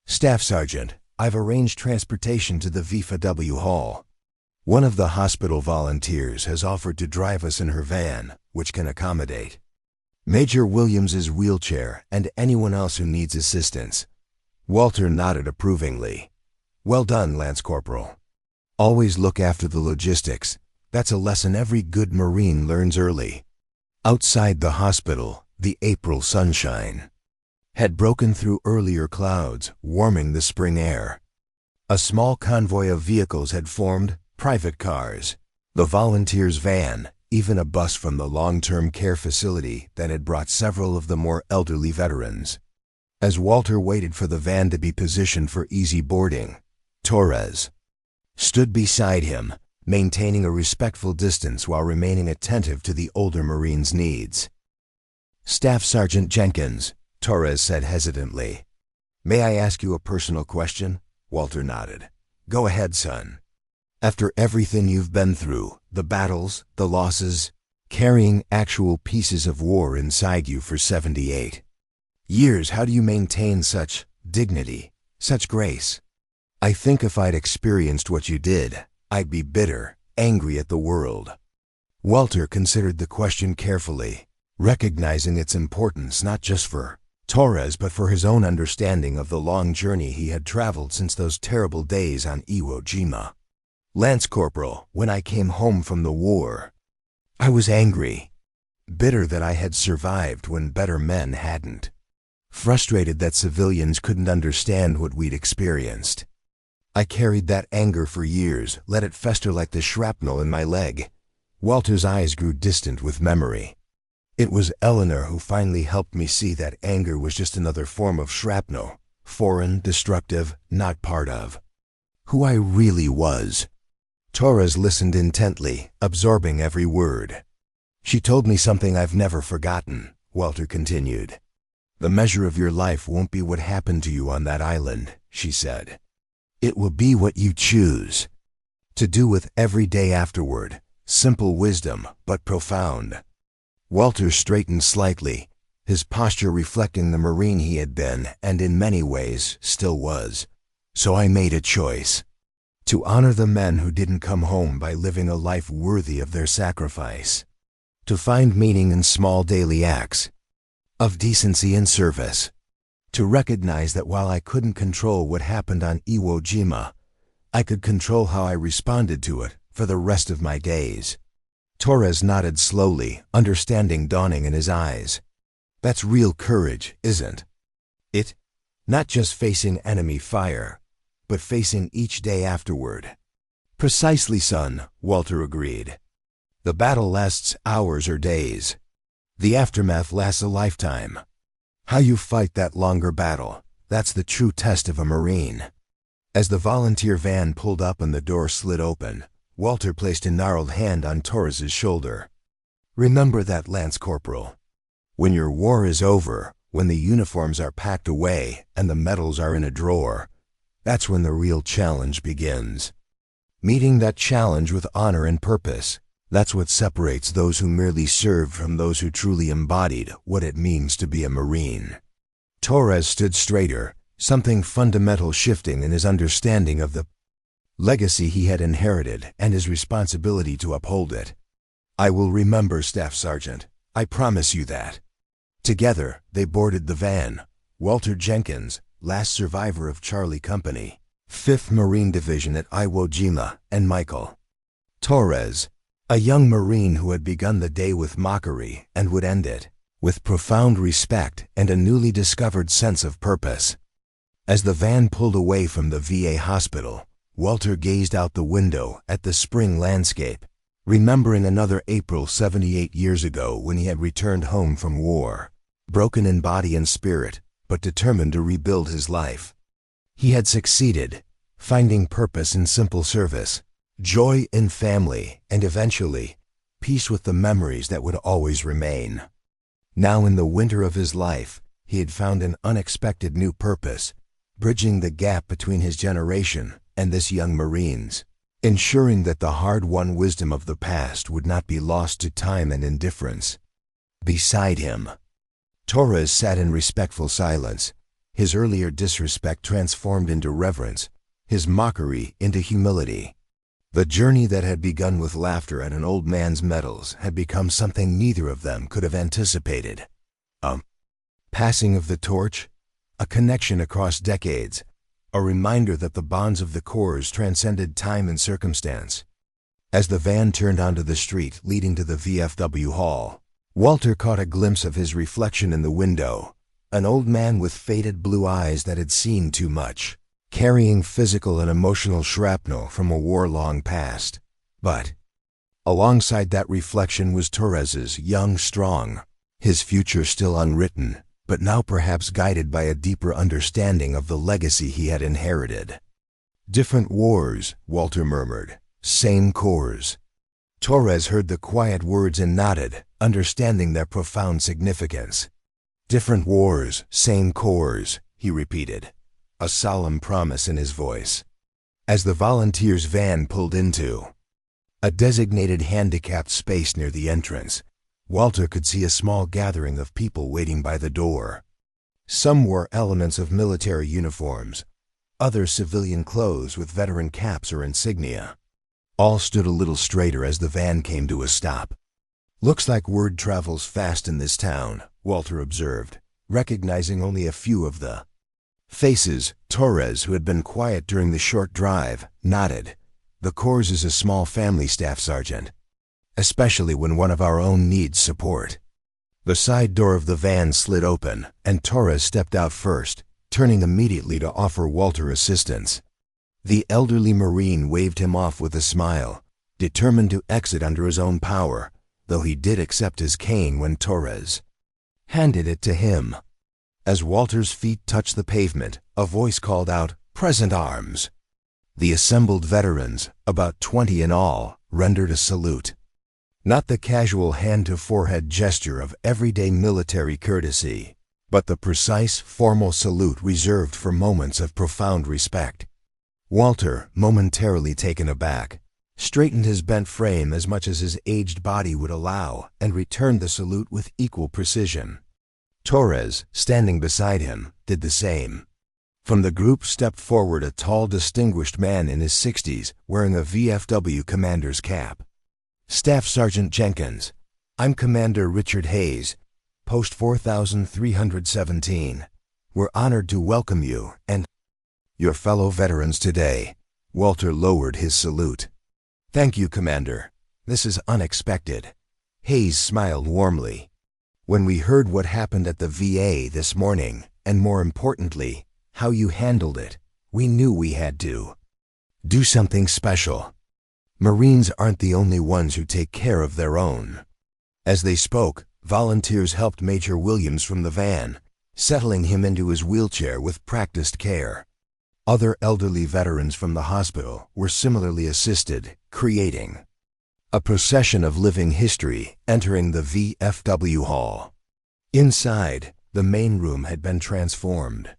"Staff Sergeant, I've arranged transportation to the VFW hall. One of the hospital volunteers has offered to drive us in her van, which can accommodate Major Williams's wheelchair and anyone else who needs assistance." Walter nodded approvingly. "Well done, Lance Corporal. Always look after the logistics. That's a lesson every good Marine learns early." Outside the hospital, the April sunshine had broken through earlier clouds, warming the spring air. A small convoy of vehicles had formed, private cars, the volunteers' van, even a bus from the long-term care facility that had brought several of the more elderly veterans. As Walter waited for the van to be positioned for easy boarding, Torres stood beside him, maintaining a respectful distance while remaining attentive to the older Marine's needs. "Staff Sergeant Jenkins," Torres said hesitantly. "May I ask you a personal question?" Walter nodded. "Go ahead, son. After everything you've been through, the battles, the losses, carrying actual pieces of war inside you for 78 years, how do you maintain such dignity, such grace? I think if I'd experienced what you did, I'd be bitter, angry at the world." Walter considered the question carefully, recognizing its importance not just for Torres but for his own understanding of the long journey he had traveled since those terrible days on Iwo Jima. Lance Corporal, when I came home from the war, I was angry, bitter that I had survived when better men hadn't, frustrated that civilians couldn't understand what we'd experienced. I carried that anger for years, let it fester like the shrapnel in my leg. Walter's eyes grew distant with memory. It was Eleanor who finally helped me see that anger was just another form of shrapnel, foreign, destructive, not part of who I really was. Torres listened intently, absorbing every word. She told me something I've never forgotten, Walter continued. The measure of your life won't be what happened to you on that island, she said. It will be what you choose to do with every day afterward. Simple wisdom, but profound. Walter straightened slightly, his posture reflecting the Marine he had been and in many ways still was. So I made a choice. To honor the men who didn't come home by living a life worthy of their sacrifice. To find meaning in small daily acts of decency and service. To recognize that while I couldn't control what happened on Iwo Jima, I could control how I responded to it for the rest of my days. Torres nodded slowly, understanding dawning in his eyes. That's real courage, isn't it? Not just facing enemy fire, but facing each day afterward. Precisely, son, Walter agreed. The battle lasts hours or days. The aftermath lasts a lifetime. How you fight that longer battle, that's the true test of a Marine. As the volunteer van pulled up and the door slid open, Walter placed a gnarled hand on Torres's shoulder. Remember that, Lance Corporal. When your war is over, when the uniforms are packed away and the medals are in a drawer, that's when the real challenge begins. Meeting that challenge with honor and purpose, that's what separates those who merely served from those who truly embodied what it means to be a Marine. Torres stood straighter, something fundamental shifting in his understanding of the legacy he had inherited and his responsibility to uphold it. I will remember, Staff Sergeant. I promise you that. Together, they boarded the van. Walter Jenkins, last survivor of Charlie Company, 5th Marine Division at Iwo Jima, and Michael Torres, a young Marine who had begun the day with mockery and would end it with profound respect and a newly discovered sense of purpose. As the van pulled away from the VA hospital, Walter gazed out the window at the spring landscape, remembering another April 78 years ago when he had returned home from war, broken in body and spirit, but determined to rebuild his life. He had succeeded, finding purpose in simple service, joy in family, and eventually, peace with the memories that would always remain. Now in the winter of his life, he had found an unexpected new purpose, bridging the gap between his generation and this young Marine's, ensuring that the hard-won wisdom of the past would not be lost to time and indifference. Beside him, Torres sat in respectful silence, his earlier disrespect transformed into reverence, his mockery into humility. The journey that had begun with laughter at an old man's medals had become something neither of them could have anticipated. A passing of the torch, a connection across decades, a reminder that the bonds of the Corps transcended time and circumstance. As the van turned onto the street leading to the VFW hall, Walter caught a glimpse of his reflection in the window, an old man with faded blue eyes that had seen too much, carrying physical and emotional shrapnel from a war-long past. But alongside that reflection was Torres's young, strong, his future still unwritten, but now perhaps guided by a deeper understanding of the legacy he had inherited. Different wars, Walter murmured, same Corps. Torres heard the quiet words and nodded, understanding their profound significance. Different wars, same Corps, he repeated, a solemn promise in his voice. As the volunteers' van pulled into a designated handicapped space near the entrance, Walter could see a small gathering of people waiting by the door. Some wore elements of military uniforms, others civilian clothes with veteran caps or insignia. All stood a little straighter as the van came to a stop. Looks like word travels fast in this town, Walter observed, recognizing only a few of the faces. Torres, who had been quiet during the short drive, nodded, the Corps is a small family, Staff Sergeant, especially when one of our own needs support. The side door of the van slid open, and Torres stepped out first, turning immediately to offer Walter assistance. The elderly Marine waved him off with a smile, determined to exit under his own power, though he did accept his cane when Torres handed it to him. As Walter's feet touched the pavement, a voice called out, "Present arms." The assembled veterans, about 20 in all, rendered a salute. Not the casual hand-to-forehead gesture of everyday military courtesy, but the precise, formal salute reserved for moments of profound respect. Walter, momentarily taken aback, straightened his bent frame as much as his aged body would allow and returned the salute with equal precision. Torres, standing beside him, did the same. From the group stepped forward a tall, distinguished man in his 60s, wearing a VFW commander's cap. "Staff Sergeant Jenkins, I'm Commander Richard Hayes, Post 4317. We're honored to welcome you and your fellow veterans today." Walter lowered his salute. "Thank you, Commander. This is unexpected." Hayes smiled warmly. "When we heard what happened at the VA this morning, and more importantly, how you handled it, we knew we had to do something special. Marines aren't the only ones who take care of their own." As they spoke, volunteers helped Major Williams from the van, settling him into his wheelchair with practiced care. Other elderly veterans from the hospital were similarly assisted, creating a procession of living history entering the VFW hall. Inside, the main room had been transformed.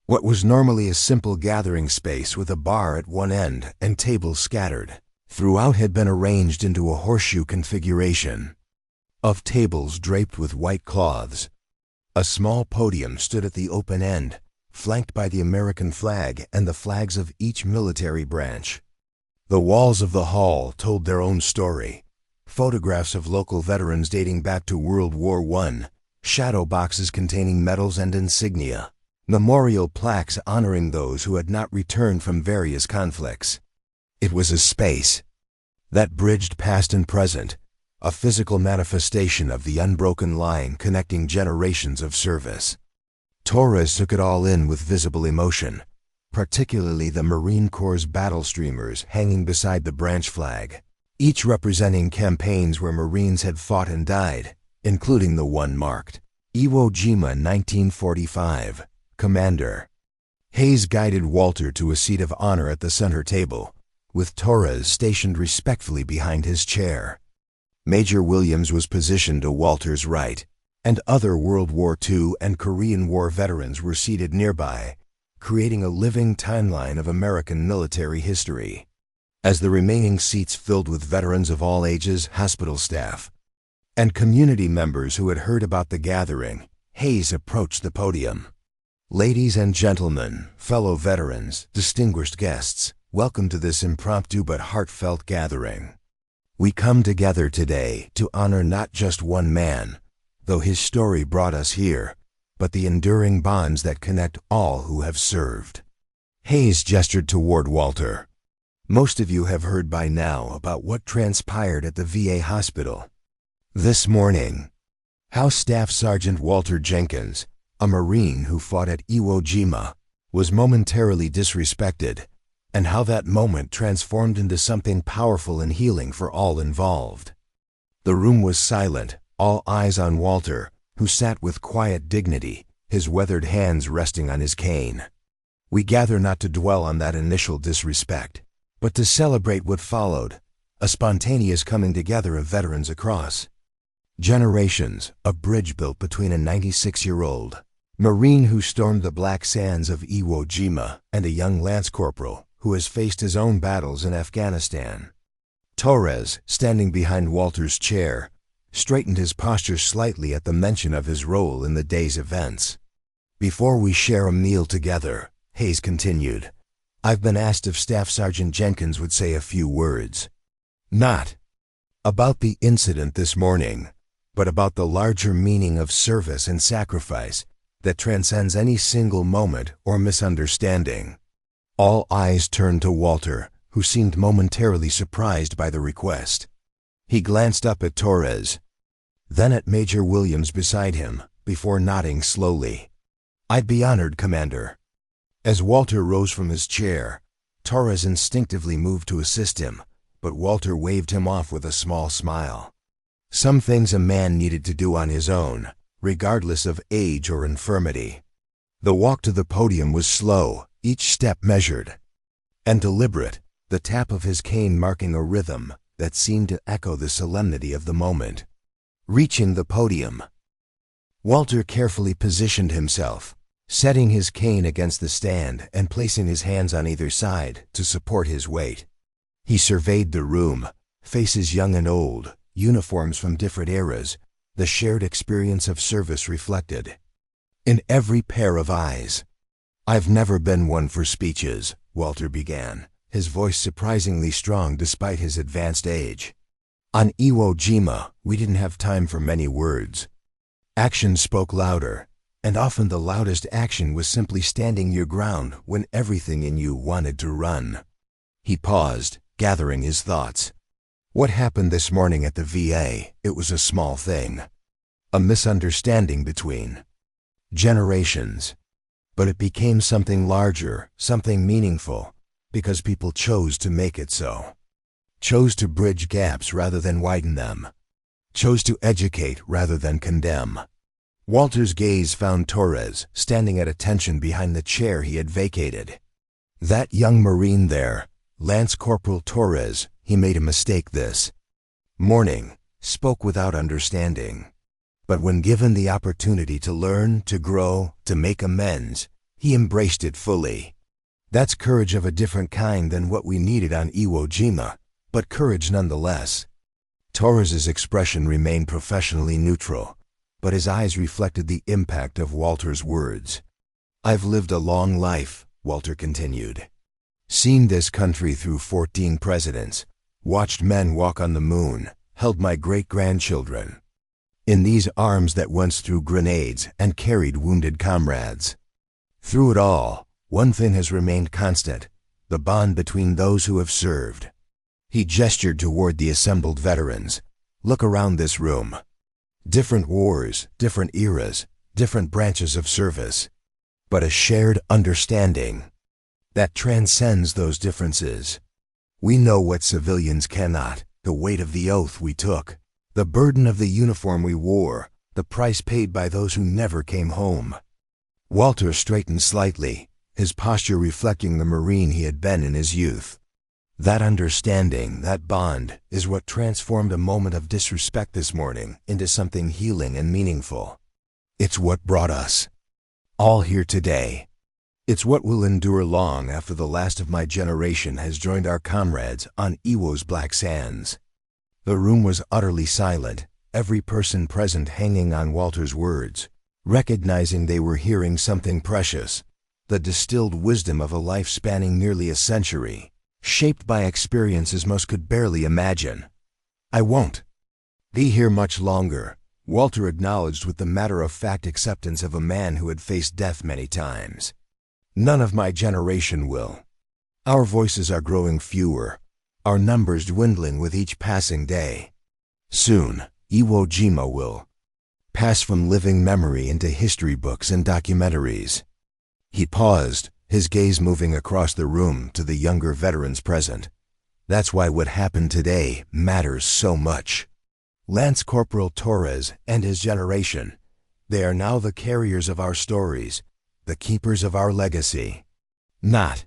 What was normally a simple gathering space with a bar at one end and tables scattered throughout had been arranged into a horseshoe configuration of tables draped with white cloths. A small podium stood at the open end, flanked by the American flag and the flags of each military branch. The walls of the hall told their own story. Photographs of local veterans dating back to World War I, shadow boxes containing medals and insignia, memorial plaques honoring those who had not returned from various conflicts. It was a space that bridged past and present, a physical manifestation of the unbroken line connecting generations of service. Torres took it all in with visible emotion, particularly the Marine Corps' battle streamers hanging beside the branch flag, each representing campaigns where Marines had fought and died, including the one marked Iwo Jima 1945, Commander. Hayes guided Walter to a seat of honor at the center table, with Torres stationed respectfully behind his chair. Major Williams was positioned to Walter's right, and other World War II and Korean War veterans were seated nearby, creating a living timeline of American military history. As the remaining seats filled with veterans of all ages, hospital staff, and community members who had heard about the gathering, Hayes approached the podium. "Ladies and gentlemen, fellow veterans, distinguished guests, welcome to this impromptu but heartfelt gathering. We come together today to honor not just one man, though his story brought us here, but the enduring bonds that connect all who have served." Hayes gestured toward Walter. "Most of you have heard by now about what transpired at the VA hospital this morning. How Staff Sergeant Walter Jenkins, a Marine who fought at Iwo Jima, was momentarily disrespected, and how that moment transformed into something powerful and healing for all involved." The room was silent, all eyes on Walter, who sat with quiet dignity, his weathered hands resting on his cane. We gather not to dwell on that initial disrespect, but to celebrate what followed, a spontaneous coming together of veterans across generations, a bridge built between a 96-year-old Marine who stormed the black sands of Iwo Jima and a young lance corporal who has faced his own battles in Afghanistan. Torres, standing behind Walter's chair, straightened his posture slightly at the mention of his role in the day's events. "Before we share a meal together," Hayes continued, "I've been asked if Staff Sergeant Jenkins would say a few words. Not about the incident this morning, but about the larger meaning of service and sacrifice that transcends any single moment or misunderstanding." All eyes turned to Walter, who seemed momentarily surprised by the request. He glanced up at Torres, then at Major Williams beside him, before nodding slowly. "I'd be honored, Commander." As Walter rose from his chair, Torres instinctively moved to assist him, but Walter waved him off with a small smile. Some things a man needed to do on his own, regardless of age or infirmity. The walk to the podium was slow, each step measured and deliberate, the tap of his cane marking a rhythm that seemed to echo the solemnity of the moment. Reaching the podium, Walter carefully positioned himself, setting his cane against the stand and placing his hands on either side to support his weight. He surveyed the room, faces young and old, uniforms from different eras, the shared experience of service reflected in every pair of eyes. "I've never been one for speeches," Walter began, his voice surprisingly strong despite his advanced age. "On Iwo Jima, we didn't have time for many words. Action spoke louder, and often the loudest action was simply standing your ground when everything in you wanted to run." He paused, gathering his thoughts. What happened this morning at the VA, it was a small thing. A misunderstanding between generations. But it became something larger, something meaningful, because people chose to make it so. Chose to bridge gaps rather than widen them. Chose to educate rather than condemn. Walter's gaze found Torres, standing at attention behind the chair he had vacated. That young Marine there, Lance Corporal Torres, he made a mistake this morning, spoke without understanding. But when given the opportunity to learn, to grow, to make amends, he embraced it fully. That's courage of a different kind than what we needed on Iwo Jima, but courage nonetheless. Torres's expression remained professionally neutral, but his eyes reflected the impact of Walter's words. "I've lived a long life," Walter continued. "Seen this country through 14 presidents, watched men walk on the moon, held my great-grandchildren in these arms that once threw grenades and carried wounded comrades. Through it all, one thing has remained constant, the bond between those who have served." He gestured toward the assembled veterans. "Look around this room. Different wars, different eras, different branches of service, but a shared understanding that transcends those differences. We know what civilians cannot, the weight of the oath we took, the burden of the uniform we wore, the price paid by those who never came home." Walter straightened slightly, his posture reflecting the Marine he had been in his youth. That understanding, that bond, is what transformed a moment of disrespect this morning into something healing and meaningful. It's what brought us all here today. It's what will endure long after the last of my generation has joined our comrades on Iwo's black sands. The room was utterly silent, every person present hanging on Walter's words, recognizing they were hearing something precious, the distilled wisdom of a life spanning nearly a century, shaped by experiences most could barely imagine. "I won't be here much longer," Walter acknowledged with the matter-of-fact acceptance of a man who had faced death many times. "None of my generation will. Our voices are growing fewer, our numbers dwindling with each passing day. Soon, Iwo Jima will pass from living memory into history books and documentaries." He paused, his gaze moving across the room to the younger veterans present. "That's why what happened today matters so much. Lance Corporal Torres and his generation, they are now the carriers of our stories, the keepers of our legacy. Not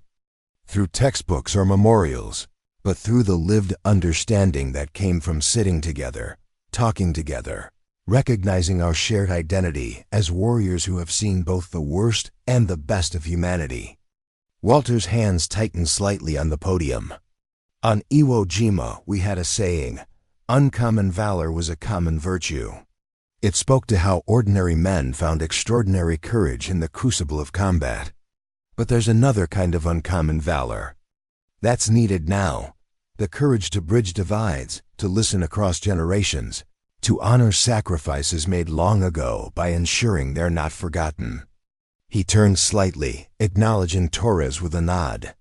through textbooks or memorials, but through the lived understanding that came from sitting together, talking together, recognizing our shared identity as warriors who have seen both the worst and the best of humanity." Walter's hands tightened slightly on the podium. "On Iwo Jima, we had a saying, uncommon valor was a common virtue. It spoke to how ordinary men found extraordinary courage in the crucible of combat. But there's another kind of uncommon valor that's needed now, the courage to bridge divides, to listen across generations, to honor sacrifices made long ago by ensuring they're not forgotten." He turned slightly, acknowledging Torres with a nod.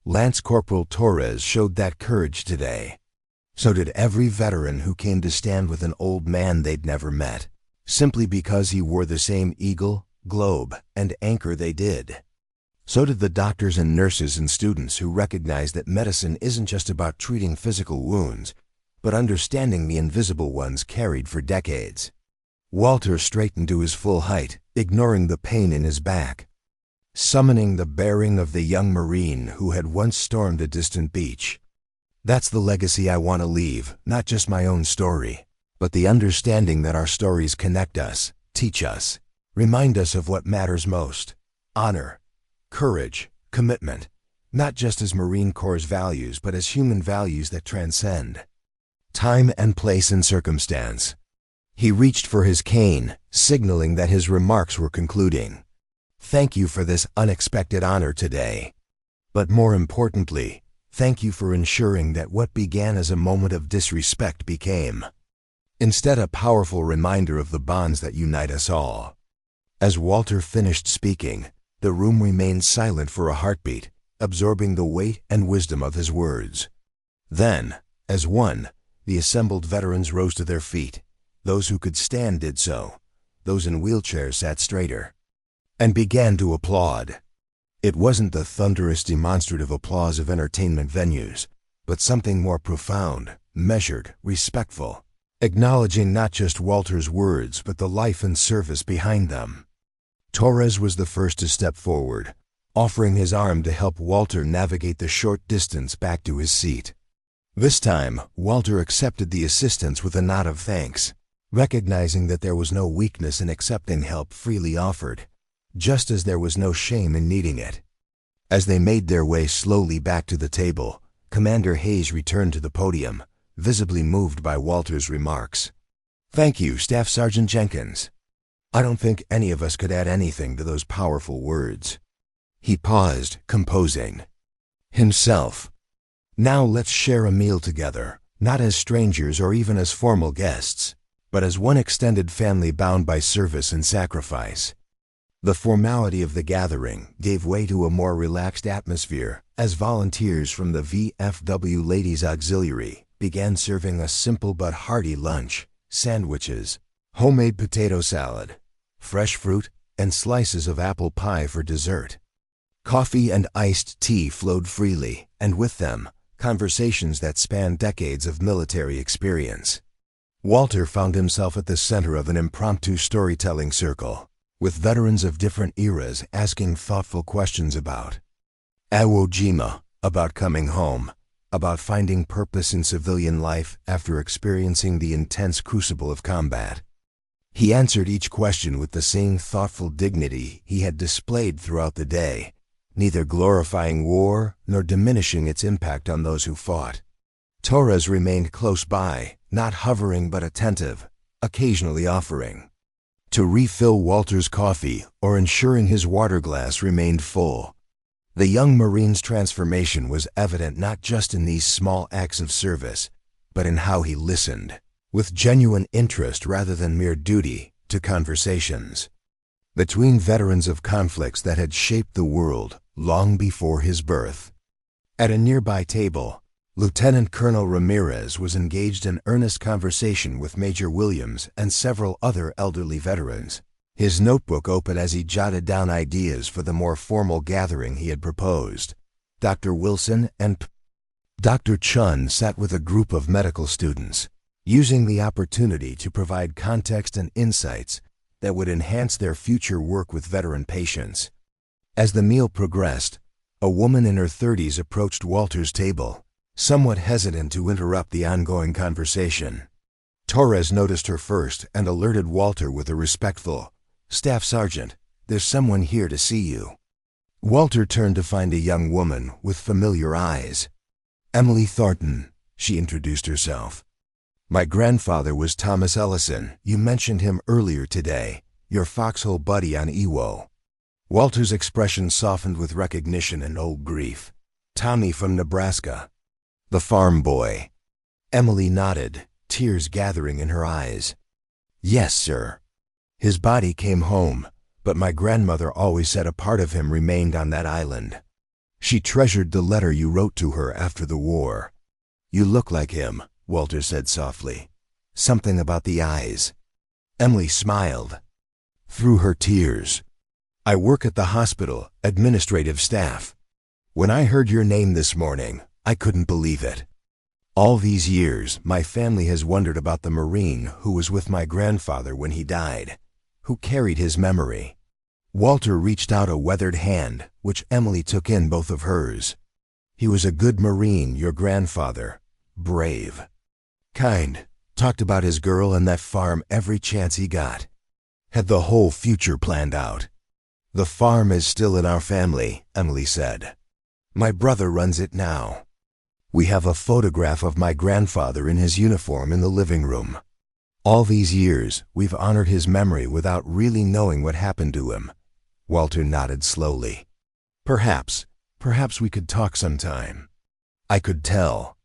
Lance Corporal Torres showed that courage today. So did every veteran who came to stand with an old man they'd never met, simply because he wore the same eagle, globe, and anchor they did. So did the doctors and nurses and students who recognized that medicine isn't just about treating physical wounds, but understanding the invisible ones carried for decades. Walter straightened to his full height, ignoring the pain in his back, summoning the bearing of the young Marine who had once stormed a distant beach. That's the legacy I want to leave, not just my own story, but the understanding that our stories connect us, teach us, remind us of what matters most: honor, courage, commitment, not just as Marine Corps' values, but as human values that transcend time and place and circumstance. He reached for his cane, signaling that his remarks were concluding. Thank you for this unexpected honor today. But more importantly, thank you for ensuring that what began as a moment of disrespect became, instead, a powerful reminder of the bonds that unite us all. As Walter finished speaking, the room remained silent for a heartbeat, absorbing the weight and wisdom of his words. Then, as one, the assembled veterans rose to their feet. Those who could stand did so. Those in wheelchairs sat straighter and began to applaud. It wasn't the thunderous, demonstrative applause of entertainment venues, but something more profound, measured, respectful, acknowledging not just Walter's words, but the life and service behind them. Torres was the first to step forward, offering his arm to help Walter navigate the short distance back to his seat. This time, Walter accepted the assistance with a nod of thanks, recognizing that there was no weakness in accepting help freely offered, just as there was no shame in needing it. As they made their way slowly back to the table, Commander Hayes returned to the podium, visibly moved by Walter's remarks. Thank you, Staff Sergeant Jenkins. I don't think any of us could add anything to those powerful words. He paused, composing himself. Now let's share a meal together, not as strangers or even as formal guests, but as one extended family bound by service and sacrifice. The formality of the gathering gave way to a more relaxed atmosphere as volunteers from the VFW Ladies Auxiliary began serving a simple but hearty lunch: sandwiches, homemade potato salad, fresh fruit, and slices of apple pie for dessert. Coffee and iced tea flowed freely, and with them, conversations that spanned decades of military experience. Walter found himself at the center of an impromptu storytelling circle, with veterans of different eras asking thoughtful questions about Iwo Jima, about coming home, about finding purpose in civilian life after experiencing the intense crucible of combat. He answered each question with the same thoughtful dignity he had displayed throughout the day, neither glorifying war nor diminishing its impact on those who fought. Torres remained close by, not hovering but attentive, occasionally offering to refill Walter's coffee or ensuring his water glass remained full. The young Marine's transformation was evident not just in these small acts of service, but in how he listened, with genuine interest rather than mere duty, to conversations between veterans of conflicts that had shaped the world long before his birth. At a nearby table, Lieutenant Colonel Ramirez was engaged in earnest conversation with Major Williams and several other elderly veterans, his notebook open as he jotted down ideas for the more formal gathering he had proposed. Dr. Wilson and Dr. Chun sat with a group of medical students, using the opportunity to provide context and insights that would enhance their future work with veteran patients. As the meal progressed, a woman in her 30s approached Walter's table, somewhat hesitant to interrupt the ongoing conversation. Torres noticed her first and alerted Walter with a respectful, "Staff Sergeant, there's someone here to see you." Walter turned to find a young woman with familiar eyes. "Emily Thornton," she introduced herself. "My grandfather was Thomas Ellison. You mentioned him earlier today, your foxhole buddy on Iwo." Walter's expression softened with recognition and old grief. "Tommy from Nebraska. The farm boy." Emily nodded, tears gathering in her eyes. "Yes, sir. His body came home, but my grandmother always said a part of him remained on that island." She treasured the letter you wrote to her after the war. You look like him, Walter said softly. Something about the eyes. Emily smiled. Through her tears. I work at the hospital, administrative staff. When I heard your name this morning, I couldn't believe it. All these years, my family has wondered about the Marine who was with my grandfather when he died, who carried his memory. Walter reached out a weathered hand, which Emily took in both of hers. He was a good Marine, your grandfather. Brave. Kind. Talked about his girl and that farm every chance he got. Had the whole future planned out. The farm is still in our family, Emily said. My brother runs it now. We have a photograph of my grandfather in his uniform in the living room. All these years, we've honored his memory without really knowing what happened to him. Walter nodded slowly. Perhaps we could talk sometime. I could tell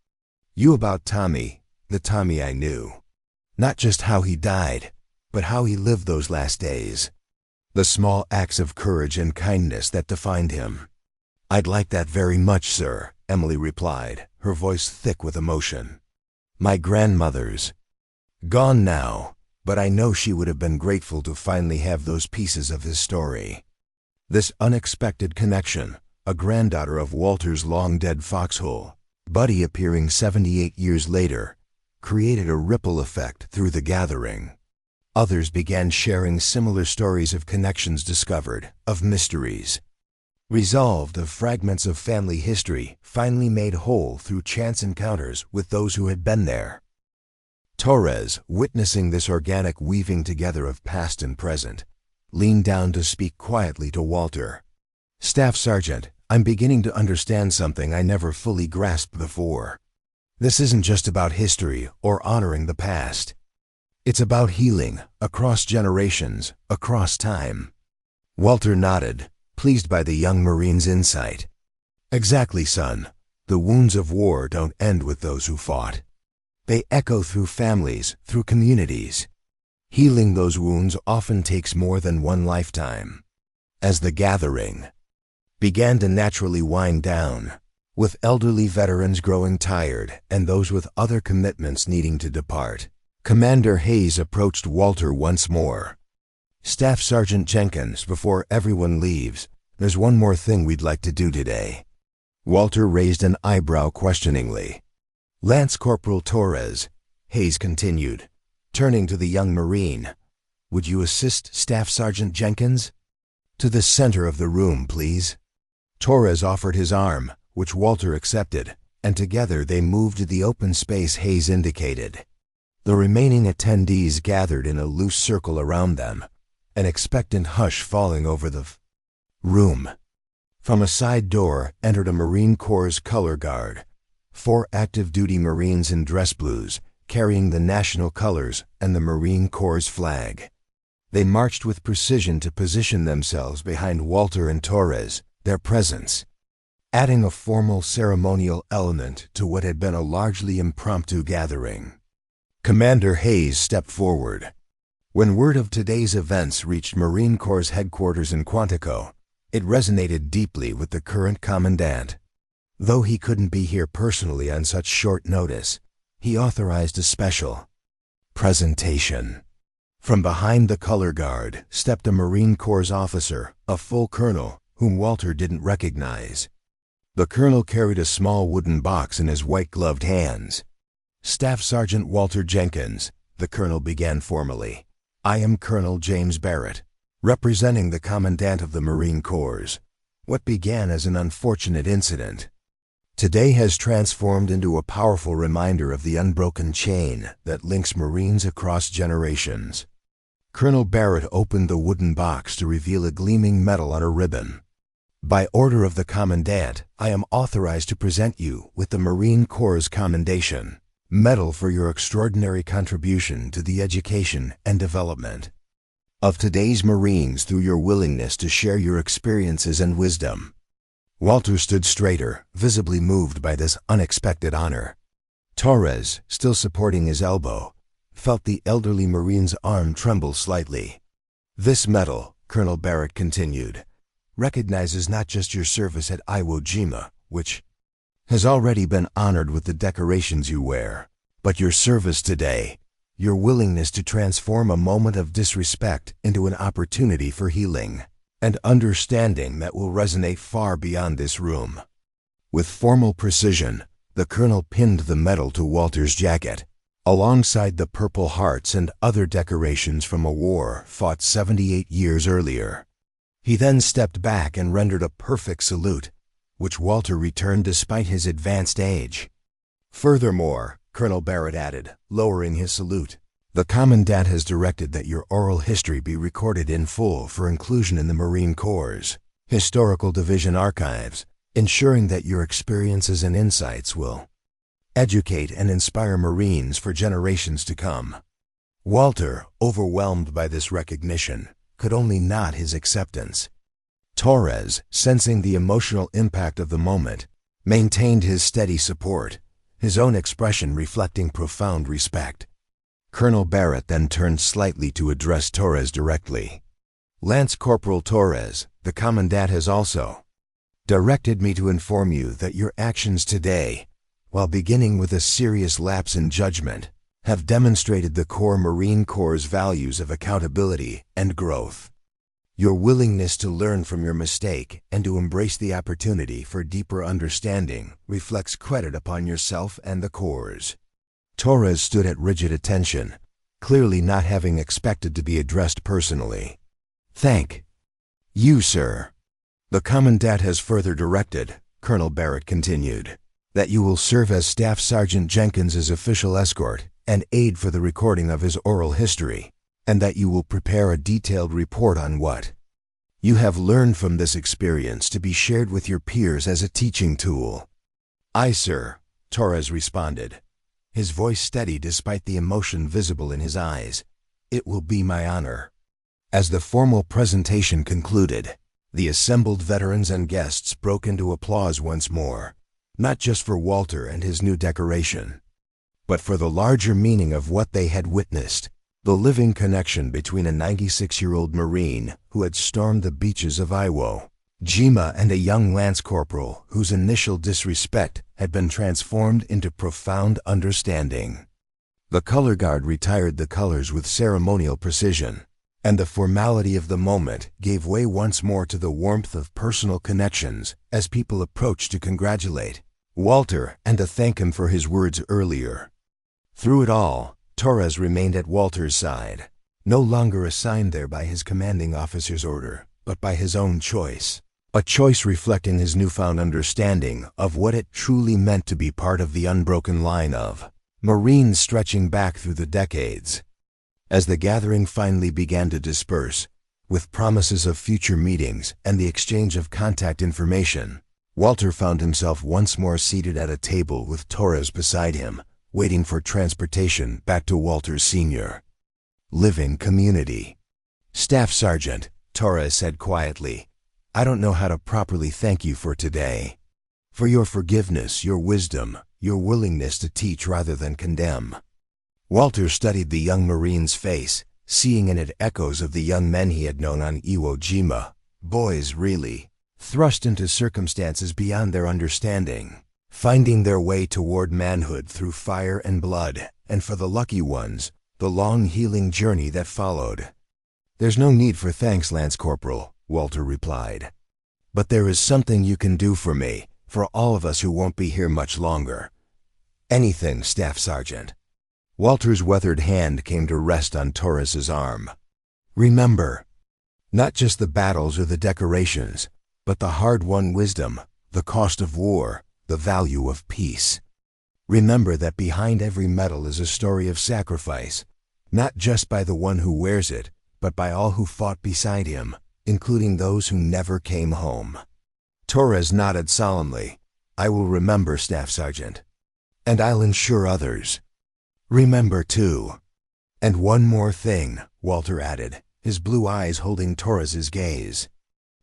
you about Tommy, the Tommy I knew. Not just how he died, but how he lived those last days. The small acts of courage and kindness that defined him. I'd like that very much, sir, Emily replied, her voice thick with emotion. My grandmother's gone now, but I know she would have been grateful to finally have those pieces of his story. This unexpected connection, a granddaughter of Walter's long-dead foxhole, Buddy appearing 78 years later, created a ripple effect through the gathering. Others began sharing similar stories of connections discovered, of mysteries resolved, of fragments of family history finally made whole through chance encounters with those who had been there. Torres, witnessing this organic weaving together of past and present, leaned down to speak quietly to Walter. Staff Sergeant, I'm beginning to understand something I never fully grasped before. This isn't just about history or honoring the past. It's about healing, across generations, across time. Walter nodded, pleased by the young Marine's insight. Exactly, son. The wounds of war don't end with those who fought. They echo through families, through communities. Healing those wounds often takes more than one lifetime. As the gathering began to naturally wind down, with elderly veterans growing tired and those with other commitments needing to depart, Commander Hayes approached Walter once more. Staff Sergeant Jenkins, before everyone leaves, there's one more thing we'd like to do today. Walter raised an eyebrow questioningly. Lance Corporal Torres, Hayes continued, turning to the young Marine. Would you assist Staff Sergeant Jenkins? To the center of the room, please. Torres offered his arm, which Walter accepted, and together they moved to the open space Hayes indicated. The remaining attendees gathered in a loose circle around them, an expectant hush falling over the room. From a side door entered a Marine Corps color guard, 4 active-duty Marines in dress blues, carrying the national colors and the Marine Corps flag. They marched with precision to position themselves behind Walter and Torres, their presence adding a formal ceremonial element to what had been a largely impromptu gathering. Commander Hayes stepped forward. When word of today's events reached Marine Corps headquarters in Quantico, it resonated deeply with the current commandant. Though he couldn't be here personally on such short notice, he authorized a special presentation. From behind the color guard stepped a Marine Corps officer, a full colonel, whom Walter didn't recognize. The colonel carried a small wooden box in his white-gloved hands. Staff Sergeant Walter Jenkins, the colonel began formally. I am Colonel James Barrett, representing the Commandant of the Marine Corps. What began as an unfortunate incident today has transformed into a powerful reminder of the unbroken chain that links Marines across generations. Colonel Barrett opened the wooden box to reveal a gleaming medal on a ribbon. By order of the Commandant, I am authorized to present you with the Marine Corps Commendation Medal for your extraordinary contribution to the education and development of today's Marines through your willingness to share your experiences and wisdom. Walter stood straighter, visibly moved by this unexpected honor. Torres, still supporting his elbow, felt the elderly Marine's arm tremble slightly. This medal, Colonel Barrett continued, recognizes not just your service at Iwo Jima, which has already been honored with the decorations you wear, but your service today, your willingness to transform a moment of disrespect into an opportunity for healing and understanding that will resonate far beyond this room. With formal precision, the colonel pinned the medal to Walter's jacket, alongside the Purple Hearts and other decorations from a war fought 78 years earlier. He then stepped back and rendered a perfect salute, which Walter returned despite his advanced age. Furthermore, Colonel Barrett added, lowering his salute, the Commandant has directed that your oral history be recorded in full for inclusion in the Marine Corps' Historical Division archives, ensuring that your experiences and insights will educate and inspire Marines for generations to come. Walter, overwhelmed by this recognition, could only nod his acceptance. Torres, sensing the emotional impact of the moment, maintained his steady support, his own expression reflecting profound respect. Colonel Barrett then turned slightly to address Torres directly. Lance Corporal Torres, the Commandant has also directed me to inform you that your actions today, while beginning with a serious lapse in judgment, have demonstrated the core Marine Corps' values of accountability and growth. Your willingness to learn from your mistake and to embrace the opportunity for deeper understanding reflects credit upon yourself and the Corps. Torres stood at rigid attention, clearly not having expected to be addressed personally. Thank you, sir. The Commandant has further directed, Colonel Barrett continued, that you will serve as Staff Sergeant Jenkins' official escort and aid for the recording of his oral history, and that you will prepare a detailed report on what you have learned from this experience to be shared with your peers as a teaching tool. Aye, sir, Torres responded, his voice steady despite the emotion visible in his eyes. It will be my honor. As the formal presentation concluded, the assembled veterans and guests broke into applause once more, not just for Walter and his new decoration, but for the larger meaning of what they had witnessed, the living connection between a 96-year-old Marine who had stormed the beaches of Iwo Jima and a young Lance Corporal whose initial disrespect had been transformed into profound understanding. The color guard retired the colors with ceremonial precision, and the formality of the moment gave way once more to the warmth of personal connections as people approached to congratulate Walter and to thank him for his words earlier. Through it all, Torres remained at Walter's side, no longer assigned there by his commanding officer's order, but by his own choice, a choice reflecting his newfound understanding of what it truly meant to be part of the unbroken line of Marines stretching back through the decades. As the gathering finally began to disperse, with promises of future meetings and the exchange of contact information, Walter found himself once more seated at a table with Torres beside him, waiting for transportation back to Walter's senior living community. Staff Sergeant, Torres said quietly, I don't know how to properly thank you for today. For your forgiveness, your wisdom, your willingness to teach rather than condemn. Walter studied the young Marine's face, seeing in it echoes of the young men he had known on Iwo Jima, boys really, thrust into circumstances beyond their understanding, finding their way toward manhood through fire and blood, and for the lucky ones, the long healing journey that followed. There's no need for thanks, Lance Corporal, Walter replied. But there is something you can do for me, for all of us who won't be here much longer. Anything, Staff Sergeant. Walter's weathered hand came to rest on Torres's arm. Remember, not just the battles or the decorations, but the hard-won wisdom, the cost of war, the value of peace. Remember that behind every medal is a story of sacrifice, not just by the one who wears it, but by all who fought beside him, including those who never came home. Torres nodded solemnly. I will remember, Staff Sergeant. And I'll ensure others remember too. And one more thing, Walter added, his blue eyes holding Torres's gaze.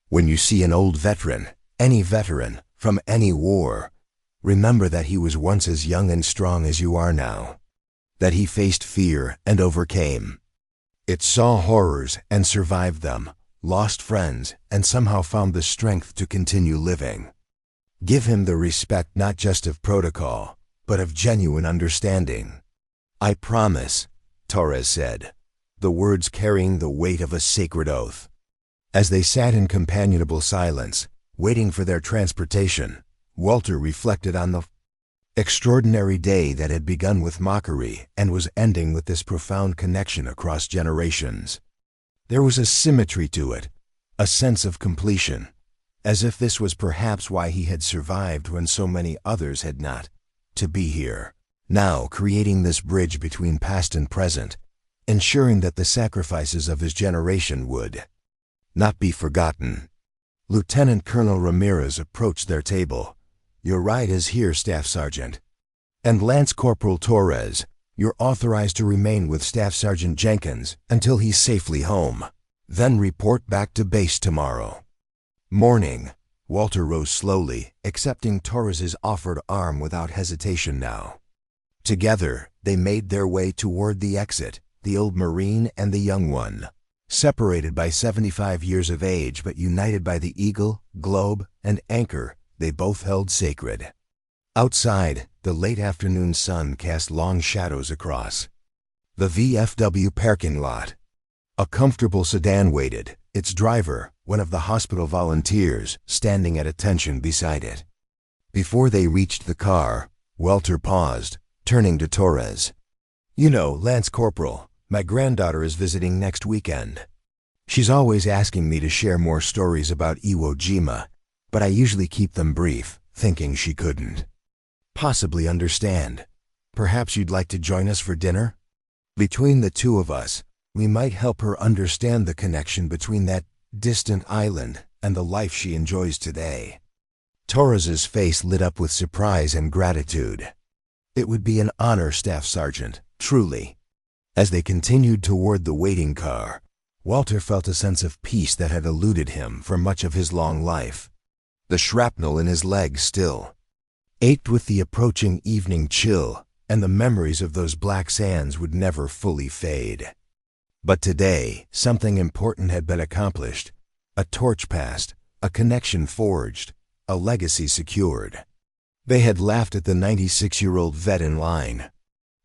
When you see an old veteran, any veteran, from any war, remember that he was once as young and strong as you are now. That he faced fear and overcame. It saw horrors and survived them, lost friends, and somehow found the strength to continue living. Give him the respect not just of protocol, but of genuine understanding. I promise, Torres said, the words carrying the weight of a sacred oath. As they sat in companionable silence, waiting for their transportation, Walter reflected on the extraordinary day that had begun with mockery and was ending with this profound connection across generations. There was a symmetry to it, a sense of completion, as if this was perhaps why he had survived when so many others had not, to be here, now creating this bridge between past and present, ensuring that the sacrifices of his generation would not be forgotten. Lieutenant Colonel Ramirez approached their table. Your ride is here, Staff Sergeant. And Lance Corporal Torres, you're authorized to remain with Staff Sergeant Jenkins until he's safely home. Then report back to base tomorrow. Morning. Walter rose slowly, accepting Torres's offered arm without hesitation now. Together, they made their way toward the exit, the old Marine and the young one, separated by 75 years of age but united by the eagle, globe, and anchor they both held sacred. Outside, the late afternoon sun cast long shadows across the VFW parking lot. A comfortable sedan waited, its driver, one of the hospital volunteers, standing at attention beside it. Before they reached the car, Walter paused, turning to Torres. You know, Lance Corporal, my granddaughter is visiting next weekend. She's always asking me to share more stories about Iwo Jima, but I usually keep them brief, thinking she couldn't possibly understand. Perhaps you'd like to join us for dinner? Between the two of us, we might help her understand the connection between that distant island and the life she enjoys today. Torres's face lit up with surprise and gratitude. It would be an honor, Staff Sergeant, truly. As they continued toward the waiting car, Walter felt a sense of peace that had eluded him for much of his long life. The shrapnel in his leg still ached with the approaching evening chill, and the memories of those black sands would never fully fade. But today, something important had been accomplished. A torch passed, a connection forged, a legacy secured. They had laughed at the 96-year-old vet in line.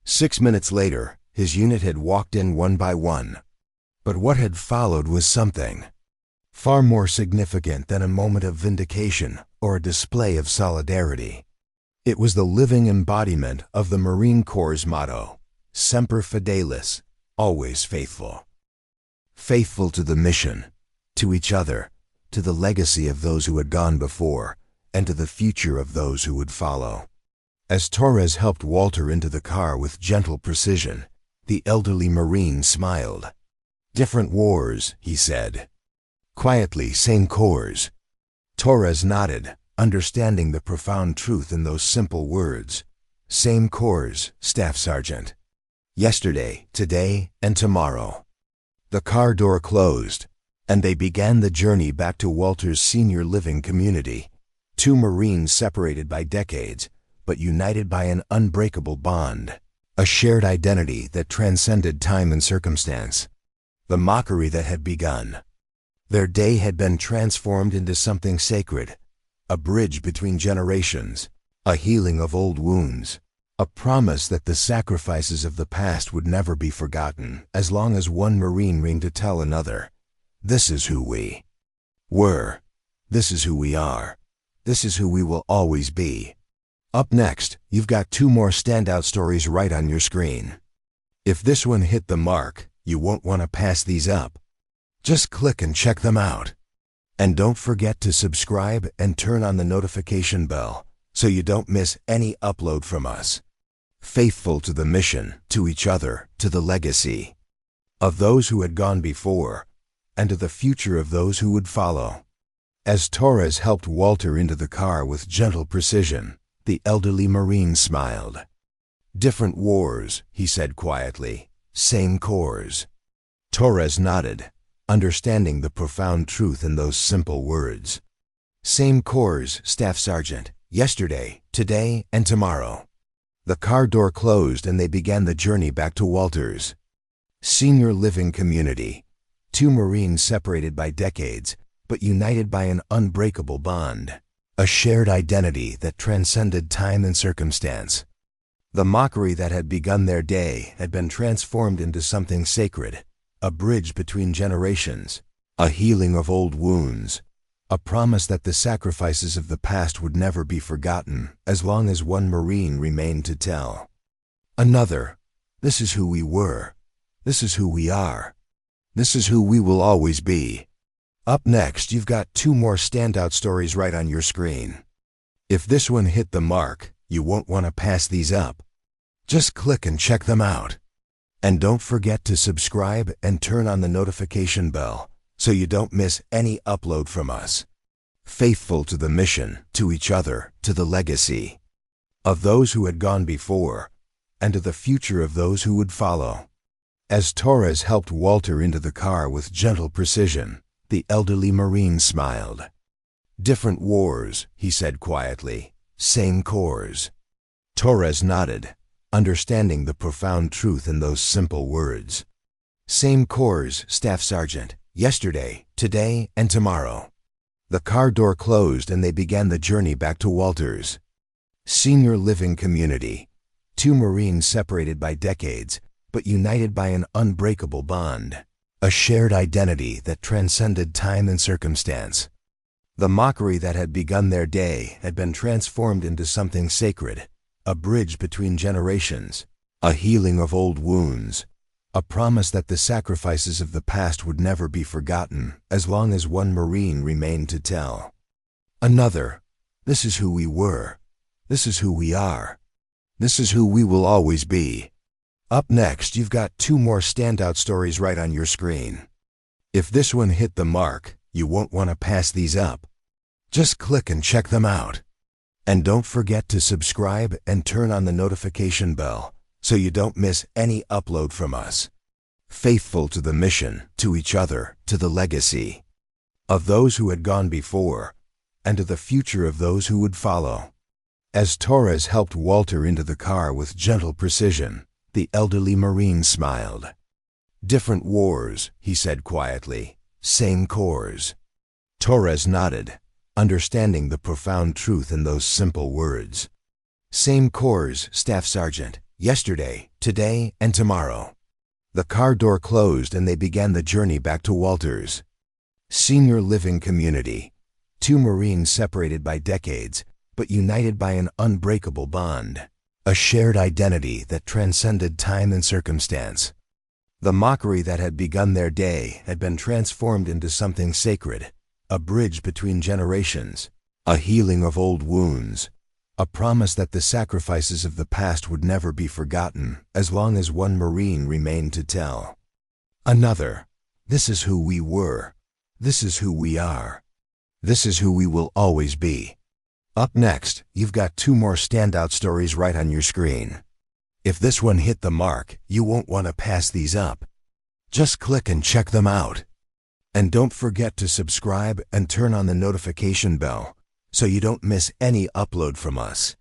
6 minutes later, his unit had walked in one by one. But what had followed was something far more significant than a moment of vindication or a display of solidarity. It was the living embodiment of the Marine Corps' motto, Semper Fidelis, always faithful. Faithful to the mission, to each other, to the legacy of those who had gone before, and to the future of those who would follow. As Torres helped Walter into the car with gentle precision, the elderly Marine smiled. Different wars, he said. Quietly, same corps. Torres nodded, understanding the profound truth in those simple words. Same corps, Staff Sergeant. Yesterday, today, and tomorrow. The car door closed, and they began the journey back to Walter's senior living community. Two Marines separated by decades, but united by an unbreakable bond. A shared identity that transcended time and circumstance. The mockery that had begun. Their day had been transformed into something sacred, a bridge between generations, a healing of old wounds, a promise that the sacrifices of the past would never be forgotten as long as one Marine reigned to tell another, this is who we were, this is who we are, this is who we will always be. Up next, you've got two more standout stories right on your screen. If this one hit the mark, you won't want to pass these up. Just click and check them out. And don't forget to subscribe and turn on the notification bell so you don't miss any upload from us. Faithful to the mission, to each other, to the legacy of those who had gone before, and to the future of those who would follow. As Torres helped Walter into the car with gentle precision, the elderly Marine smiled. Different wars, he said quietly, same corps. Torres nodded, understanding the profound truth in those simple words. Same corps, Staff Sergeant, yesterday, today, and tomorrow. The car door closed and they began the journey back to Walter's senior living community. Two Marines separated by decades, but united by an unbreakable bond. A shared identity that transcended time and circumstance. The mockery that had begun their day had been transformed into something sacred, a bridge between generations, a healing of old wounds, a promise that the sacrifices of the past would never be forgotten as long as one Marine remained to tell another, "This is who we were. This is who we are. This is who we will always be." Up next, you've got two more standout stories right on your screen. If this one hit the mark, you won't want to pass these up. Just click and check them out. And don't forget to subscribe and turn on the notification bell so you don't miss any upload from us. Faithful to the mission, to each other, to the legacy of those who had gone before, and to the future of those who would follow. As Torres helped Walter into the car with gentle precision, the elderly Marine smiled. "Different wars," he said quietly. "Same cores." Torres nodded, understanding the profound truth in those simple words. "Same cores, Staff Sergeant. Yesterday, today, and tomorrow." The car door closed and they began the journey back to Walter's senior living community. Two Marines separated by decades, but united by an unbreakable bond. A shared identity that transcended time and circumstance. The mockery that had begun their day had been transformed into something sacred, a bridge between generations, a healing of old wounds, a promise that the sacrifices of the past would never be forgotten as long as one Marine remained to tell another, "This is who we were. This is who we are. This is who we will always be." Up next, you've got two more standout stories right on your screen. If this one hit the mark, you won't want to pass these up. Just click and check them out. And don't forget to subscribe and turn on the notification bell so you don't miss any upload from us. Faithful to the mission, to each other, to the legacy of those who had gone before, and to the future of those who would follow. As Torres helped Walter into the car with gentle precision, the elderly Marine smiled. "Different wars," he said quietly. "Same cores." Torres nodded, understanding the profound truth in those simple words. "Same cores, Staff Sergeant. Yesterday, today, and tomorrow." The car door closed and they began the journey back to Walter's senior living community. Two Marines separated by decades, but united by an unbreakable bond. A shared identity that transcended time and circumstance. The mockery that had begun their day had been transformed into something sacred, a bridge between generations, a healing of old wounds, a promise that the sacrifices of the past would never be forgotten as long as one Marine remained to tell another, "This is who we were. This is who we are. This is who we will always be." Up next, you've got two more standout stories right on your screen. If this one hit the mark, you won't want to pass these up. Just click and check them out. And don't forget to subscribe and turn on the notification bell so you don't miss any upload from us.